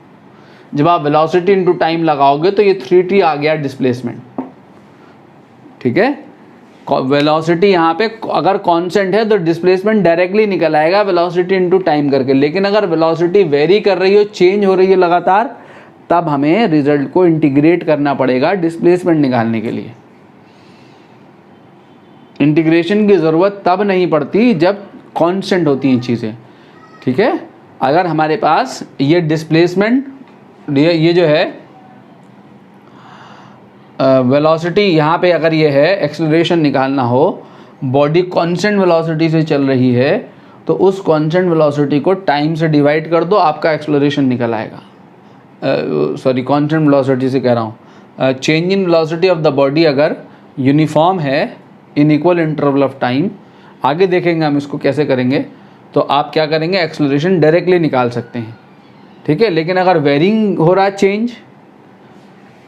जब आप वेलोसिटी इंटू टाइम लगाओगे तो ये 3t आ गया डिस्प्लेसमेंट। ठीक है, वेलोसिटी यहाँ पे अगर कांस्टेंट है तो डिस्प्लेसमेंट डायरेक्टली निकल आएगा वेलोसिटी इंटू टाइम करके, लेकिन अगर वेलोसिटी वेरी कर रही हो, चेंज हो रही है लगातार, तब हमें रिजल्ट को इंटीग्रेट करना पड़ेगा डिस्प्लेसमेंट निकालने के लिए। इंटीग्रेशन की ज़रूरत तब नहीं पड़ती जब कांस्टेंट होती हैं चीज़ें। ठीक है, अगर हमारे पास ये डिस्प्लेसमेंट, ये जो है वेलोसिटी यहाँ पे अगर ये है, एक्सेलरेशन निकालना हो, बॉडी कांस्टेंट वेलोसिटी से चल रही है तो उस कांस्टेंट वेलोसिटी को टाइम से डिवाइड कर दो, आपका एक्सेलरेशन निकल आएगा। सॉरी, कांस्टेंट वेलोसिटी से कह रहा हूँ, change in velocity of the body अगर यूनिफॉर्म है in equal interval of time, आगे देखेंगे हम इसको कैसे करेंगे, तो आप क्या करेंगे, एक्सेलरेशन डायरेक्टली निकाल सकते हैं। ठीक है, लेकिन अगर वेरिंग हो रहा है चेंज,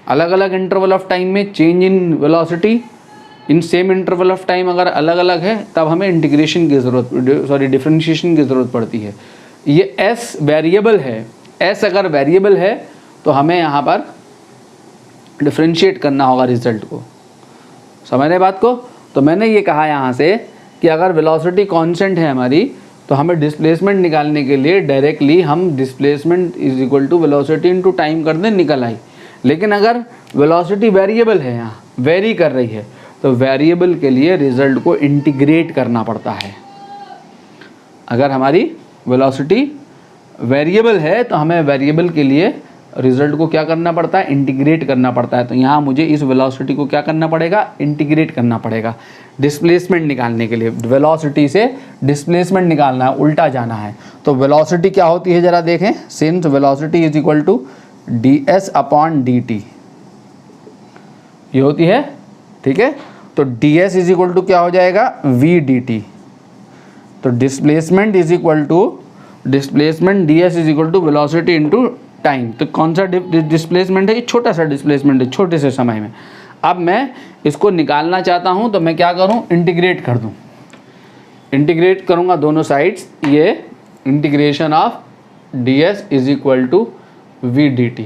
अलग अलग इंटरवल ऑफ टाइम में change in velocity in same interval of time अगर अलग अलग है, तब हमें इंटीग्रेशन की ज़रूरत, सॉरी डिफरेंशिएशन की ज़रूरत पड़ती है। ये s वेरिएबल है, s अगर वेरिएबल है तो हमें यहाँ पर डिफरेंशिएट करना होगा रिजल्ट को। समझ रहे बात को? तो मैंने ये कहा यहाँ से कि अगर वेलोसिटी कांस्टेंट है हमारी तो हमें डिस्प्लेसमेंट निकालने के लिए डायरेक्टली हम displacement is equal to velocity into time कर दें, निकल आई। लेकिन अगर वेलोसिटी वेरिएबल है, यहाँ वेरी कर रही है, तो वेरिएबल के लिए रिजल्ट को इंटीग्रेट करना पड़ता है। अगर हमारी वेलोसिटी वेरिएबल है तो हमें वेरिएबल के लिए रिजल्ट को क्या करना पड़ता है, इंटीग्रेट करना पड़ता है। तो यहाँ मुझे इस वेलोसिटी को क्या करना पड़ेगा, इंटीग्रेट करना पड़ेगा डिस्प्लेसमेंट निकालने के लिए। वेलोसिटी से डिस्प्लेसमेंट निकालना है, उल्टा जाना है। तो वेलोसिटी क्या होती है ज़रा देखें, since velocity is equal to ds upon dt ये होती है। ठीक है, तो ds इज इक्वल टू क्या हो जाएगा, v dt। तो displacement is equal to displacement ds is equal to velocity into time. तो कौन सा डिस्प्लेसमेंट है, ये छोटा सा डिस्प्लेसमेंट है, छोटे से समय में। अब मैं इसको निकालना चाहता हूँ तो मैं क्या करूँ, इंटीग्रेट कर दूँ। इंटीग्रेट करूँगा दोनों साइड्स, ये integration of ds is equal to v dt।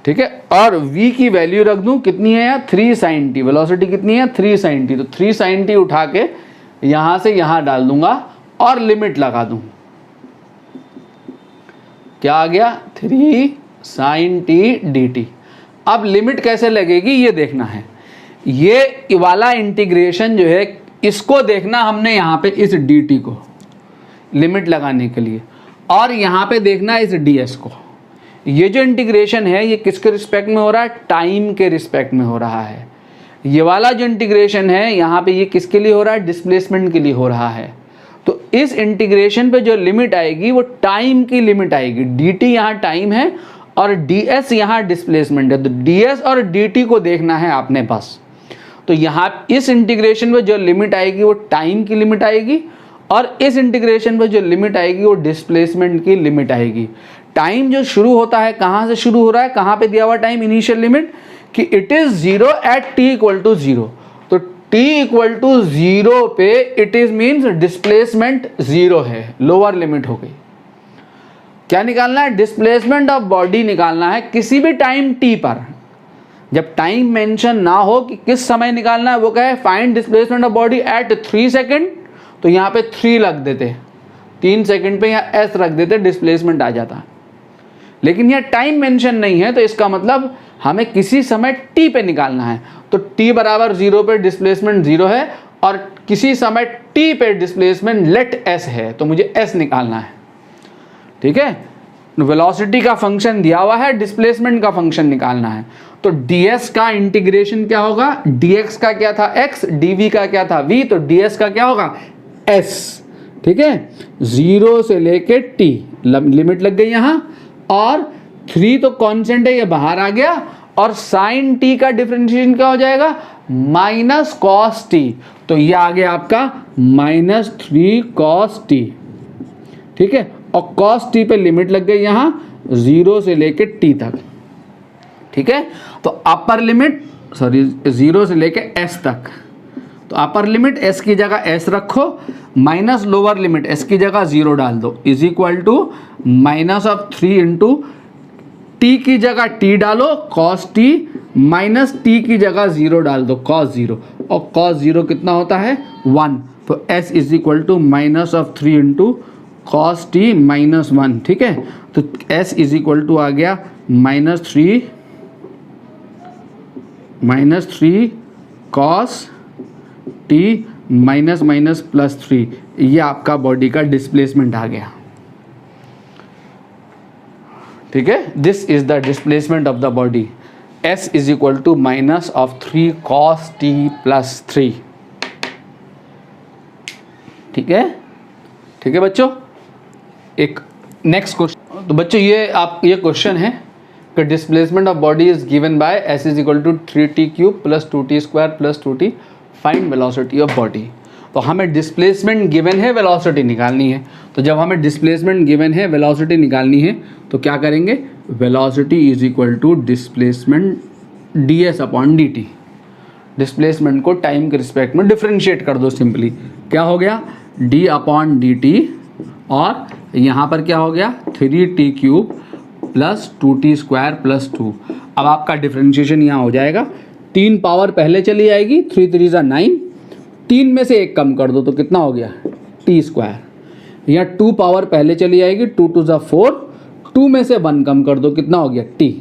ठीक है, और v की वैल्यू रख दूं कितनी है यहाँ, 3 sin t। वेलोसिटी कितनी है, 3 sin t। तो 3 sin t उठा के यहाँ से यहाँ डाल दूंगा और लिमिट लगा दूं। क्या आ गया, 3 sin t dt। अब लिमिट कैसे लगेगी ये देखना है। ये वाला इंटीग्रेशन जो है इसको देखना हमने यहाँ पे इस dt को लिमिट लगाने के लिए, और यहाँ पे देखना इस ds को। ये जो इंटीग्रेशन है ये किसके रिस्पेक्ट में हो रहा है? टाइम के रिस्पेक्ट में हो रहा है। ये वाला जो इंटीग्रेशन है यहाँ पे ये किसके लिए हो रहा है? डिस्प्लेसमेंट के लिए हो रहा है। तो इस इंटीग्रेशन पे जो लिमिट आएगी वो टाइम की लिमिट आएगी। dt यहाँ टाइम है और ds यहाँ डिस्प्लेसमेंट है, तो ds और dt को देखना है आपने बस। तो यहाँ इस इंटीग्रेशन पे जो लिमिट आएगी वो टाइम की लिमिट आएगी, और इस इंटीग्रेशन पे जो लिमिट आएगी वो डिस्प्लेसमेंट की लिमिट आएगी। टाइम जो शुरू होता है कहाँ से शुरू हो रहा है? कहाँ पे दिया हुआ टाइम इनिशियल लिमिट कि it is 0 at t equal to 0। तो t इक्वल टू 0 पे इट इज मीन्स डिस्प्लेसमेंट 0 है, लोअर लिमिट हो गई। क्या निकालना है? डिस्प्लेसमेंट ऑफ बॉडी निकालना है किसी भी टाइम t पर। जब टाइम मेंशन ना हो कि किस समय निकालना है, वो कहे find displacement of body at 3 second, तो यहाँ पे 3 रख देते, 3 सेकेंड पे यहाँ s रख देते, डिस्प्लेसमेंट आ जाता। लेकिन यहाँ टाइम मेंशन नहीं है, तो इसका मतलब हमें किसी समय t पे निकालना है। तो t बराबर 0 पे डिस्प्लेसमेंट 0 है, और किसी समय t पे डिस्प्लेसमेंट लेट s है, तो मुझे s निकालना है। ठीक है, वेलोसिटी का फंक्शन दिया हुआ है, डिस्प्लेसमेंट का फंक्शन निकालना है। तो ds का इंटीग्रेशन क्या होगा? dx का क्या था? x, dv का क्या था? v, तो ds का क्या होगा? s। ठीक है, 0 से लेके t लिमिट लग गई यहाँ, और 3 तो कांस्टेंट है, ये बाहर आ गया, और साइन t का डिफरेंशिएशन क्या हो जाएगा? Minus cos t। तो ये आ गया आपका -3 cos t। ठीक है, और cos t पे लिमिट लग गई यहाँ 0 से लेके t तक। ठीक है, तो अपर लिमिट 0 से लेके s तक, तो अपर लिमिट s की जगह s रखो, माइनस लोअर लिमिट s की जगह 0 डाल दो, is equal to -3 into t की जगह t डालो cos t, माइनस t की जगह 0 डाल दो cos 0, और cos 0 कितना होता है? 1। तो s is equal to -3 into cos t -1। ठीक है, तो s इज इक्वल टू आ गया -3 cos t -3। ये आपका बॉडी का डिस्प्लेसमेंट आ गया। ठीक है, this is the displacement of the body. s is equal to -3 cos t +3। ठीक है, ठीक है बच्चों। एक नेक्स्ट क्वेश्चन, तो बच्चों ये क्वेश्चन है कि displacement of body is given by s is equal to 3t³ + 2t² + 2t, find velocity of body. तो हमें डिस्प्लेसमेंट गिवन है, वेलोसिटी निकालनी है। तो जब हमें डिस्प्लेसमेंट गिवन है, वेलोसिटी निकालनी है, तो क्या करेंगे? Velocity is equal to displacement ds/dt। Displacement को टाइम के रिस्पेक्ट में डिफरेंशिएट कर दो सिंपली। क्या हो गया? d/dt, और यहाँ पर क्या हो गया? 3t³ + 2t² + 2। अब आपका डिफरेंशिएशन यहाँ हो जाएगा, 3 पावर पहले चली जाएगी, 3 3 = 9, 3 में से 1 कम कर दो तो कितना हो गया? t²। यहाँ 2 पावर पहले चली जाएगी, 2 2 = 4, 2 में से 1 कम कर दो, कितना हो गया? t।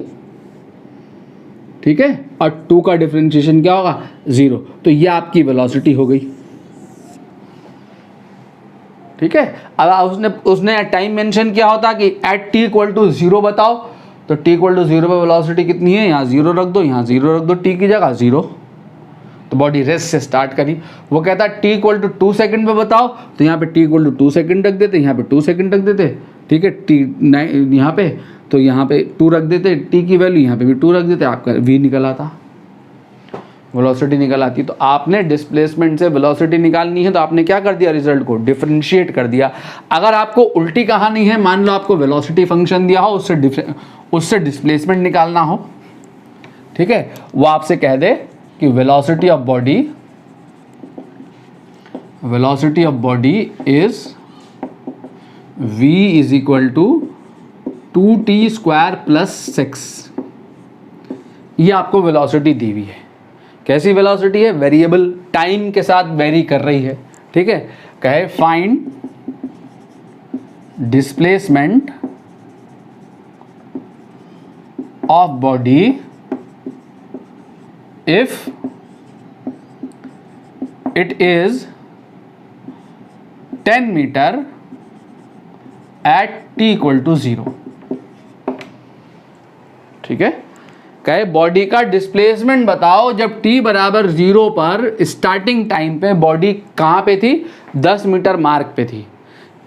ठीक है, और 2 का डिफरेंशिएशन क्या होगा? 0। तो ये आपकी वेलोसिटी हो गई। ठीक है, अब उसने टाइम मेंशन किया होता कि एट t = 0 बताओ, तो t = 0 पे वेलोसिटी कितनी है? यहाँ 0 रख दो, यहाँ 0 रख दो, t की जगह 0। तो बॉडी रेस्ट से स्टार्ट करी। वो कहता है t = 2 सेकंड पे बताओ, तो यहाँ पे t = 2 सेकंड रख देते, यहाँ पे 2 सेकंड रख देते। ठीक है, t यहाँ पे, तो यहाँ पे 2 रख देते, t की वैल्यू यहाँ पे भी 2 रख देते, आपका v निकल आता, वेलोसिटी निकल आती। तो आपने डिस्प्लेसमेंट से वेलोसिटी निकालनी है, तो आपने क्या कर दिया? रिजल्ट को डिफरेंशिएट कर दिया। अगर आपको उल्टी कहानी है, मान लो आपको वेलोसिटी फंक्शन दिया हो, उससे डिस्प्लेसमेंट निकालना हो, ठीक है, वो आपसे कह दे कि velocity of body is v is equal to 2t² + 6। ये आपको वेलोसिटी दी हुई है। कैसी वेलोसिटी है? वेरिएबल, टाइम के साथ वेरी कर रही है। ठीक है, कहे find displacement of body if it is 10 metre at t equal to 0। ठीक है, कहे बॉडी का डिस्प्लेसमेंट बताओ जब t बराबर 0 पर स्टार्टिंग टाइम पे बॉडी कहाँ पे थी, 10 मीटर मार्क पे थी।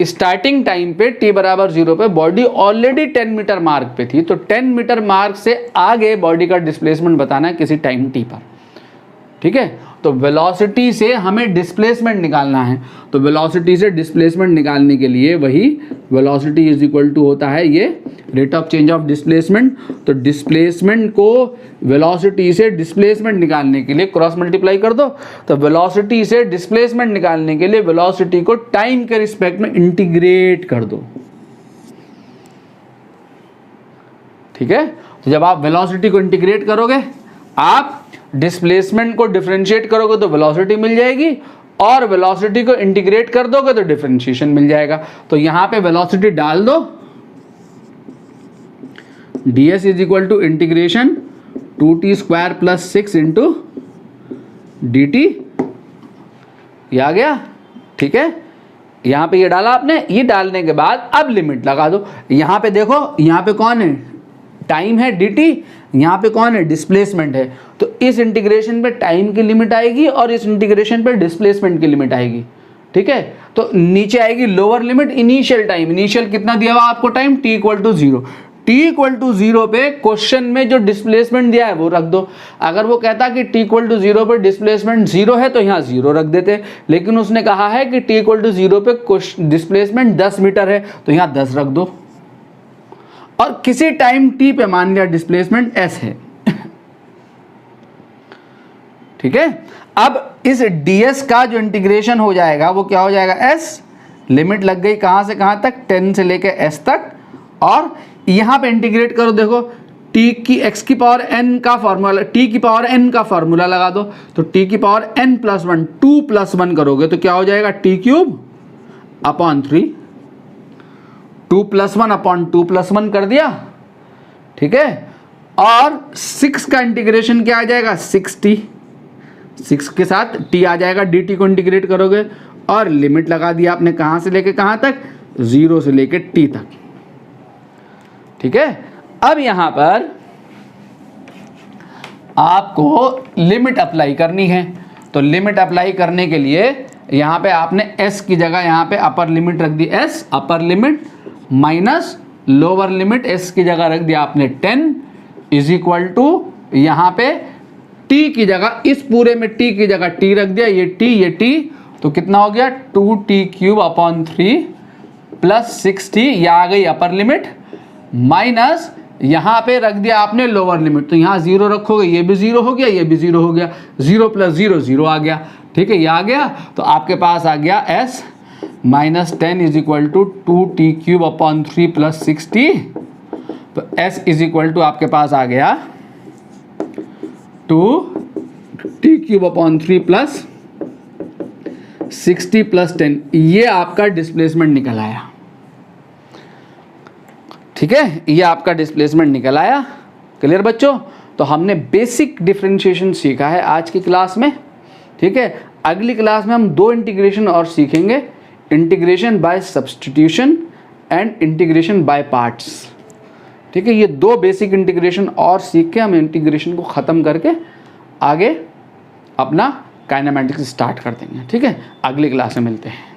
स्टार्टिंग टाइम पे t बराबर 0 पे बॉडी ऑलरेडी 10 मीटर मार्क पे थी, तो 10 मीटर मार्क से आगे बॉडी का डिस्प्लेसमेंट बताना है किसी टाइम t पर। ठीक है, तो वेलोसिटी से हमें डिस्प्लेसमेंट निकालना है, तो वेलोसिटी से डिस्प्लेसमेंट निकालने के लिए वही वेलोसिटी इज इक्वल टू होता है ये rate of change of displacement. तो डिस्प्लेसमेंट को वेलोसिटी से डिस्प्लेसमेंट निकालने के लिए क्रॉस मल्टीप्लाई कर दो, तो वेलोसिटी से डिस्प्लेसमेंट निकालने के लिए वेलोसिटी को टाइम के रिस्पेक्ट में इंटीग्रेट कर दो। ठीक है, तो जब आप वेलोसिटी को इंटीग्रेट करोगे, आप डिस्प्लेसमेंट को डिफरेंशिएट करोगे तो वेलोसिटी मिल जाएगी, और वेलोसिटी को इंटीग्रेट कर दोगे तो डिफरेंशिएशन मिल जाएगा। तो यहां पे वेलोसिटी डाल दो, ds is equal to integration 2t square plus 6 into dt, ये आ गया। ठीक है, यहां पे ये डाला आपने, ये डालने के बाद अब लिमिट लगा दो। यहां पे देखो, यहां पे कौन है, टाइम है dt, यहाँ पे कौन है, डिस्प्लेसमेंट है। तो इस इंटीग्रेशन पे टाइम की लिमिट आएगी और इस इंटीग्रेशन पे डिस्प्लेसमेंट की लिमिट आएगी। ठीक है, तो नीचे आएगी lower limit, initial time, initial कितना दिया हुआ आपको time, t equal to 0। t equal to 0 पे क्वेश्चन में जो डिस्प्लेसमेंट दिया है वो रख दो। अगर वो कहता कि t इक्वल टू 0 पे डिस्प्लेसमेंट 0 है तो यहाँ 0 रख देते, लेकिन उसने कहा है कि t इक्वल टू 0 पे डिस्प्लेसमेंट 10 मीटर है तो यहाँ 10 रख दो, और किसी टाइम t पे मान लिया डिस्प्लेसमेंट s है। ठीक है, अब इस ds का जो इंटीग्रेशन हो जाएगा वो क्या हो जाएगा, s, लिमिट लग गई कहां से कहां तक, 10 से लेके s तक, और यहां पे इंटीग्रेट करो, देखो t की x की पावर n का फॉर्मूला, t की पावर n का फॉर्मूला लगा दो, तो t की पावर n प्लस 1, 2 प्लस 1 करोगे तो क्या हो जाएगा, t cube upon 3, 2 plus 1 upon 2 plus 1 कर दिया। ठीक है, और 6 का इंटीग्रेशन क्या आ जाएगा, 6t, 6 के साथ t आ जाएगा, dt को इंटीग्रेट करोगे, और लिमिट लगा दिया आपने कहां से लेके कहां तक, 0 से लेके t तक। ठीक है, अब यहां पर आपको लिमिट अप्लाई करनी है, तो लिमिट अप्लाई करने के लिए यहां पे आपने s की जगह यहां पे अपर लिमिट रख दी, s upper limit minus lower limit s की जगह रख दिया आपने 10 इज इक्वल टू यहां पे t की जगह, इस पूरे में t की जगह t रख दिया, ये t, तो कितना हो गया, 2t cube upon 3 plus 6t, ये आ गई अपर लिमिट, माइनस यहां पे रख दिया आपने लोअर लिमिट, तो यहां 0 रखोगे, ये भी 0 हो गया, ये भी 0 हो गया, 0 प्लस 0 0 आ गया। ठीक है, ये आ गया, तो आपके पास आ गया s minus 10 is equal to 2t cube upon 3 plus 6t, तो s इज इक्वल टू आपके पास आ गया 2t cube upon 3 plus 6t plus 10, ये आपका डिस्प्लेसमेंट निकल आया। ठीक है, ये आपका डिस्प्लेसमेंट निकल आया। क्लियर बच्चों, तो हमने बेसिक डिफरेंशिएशन सीखा है आज की क्लास में। ठीक है, अगली क्लास में हम 2 इंटीग्रेशन और सीखेंगे, integration by substitution and integration by parts. ठीक है, ये 2 बेसिक इंटीग्रेशन और सीख के हम इंटीग्रेशन को ख़त्म करके आगे अपना काइनेमेटिक्स स्टार्ट कर देंगे। ठीक है, अगली क्लास में मिलते हैं।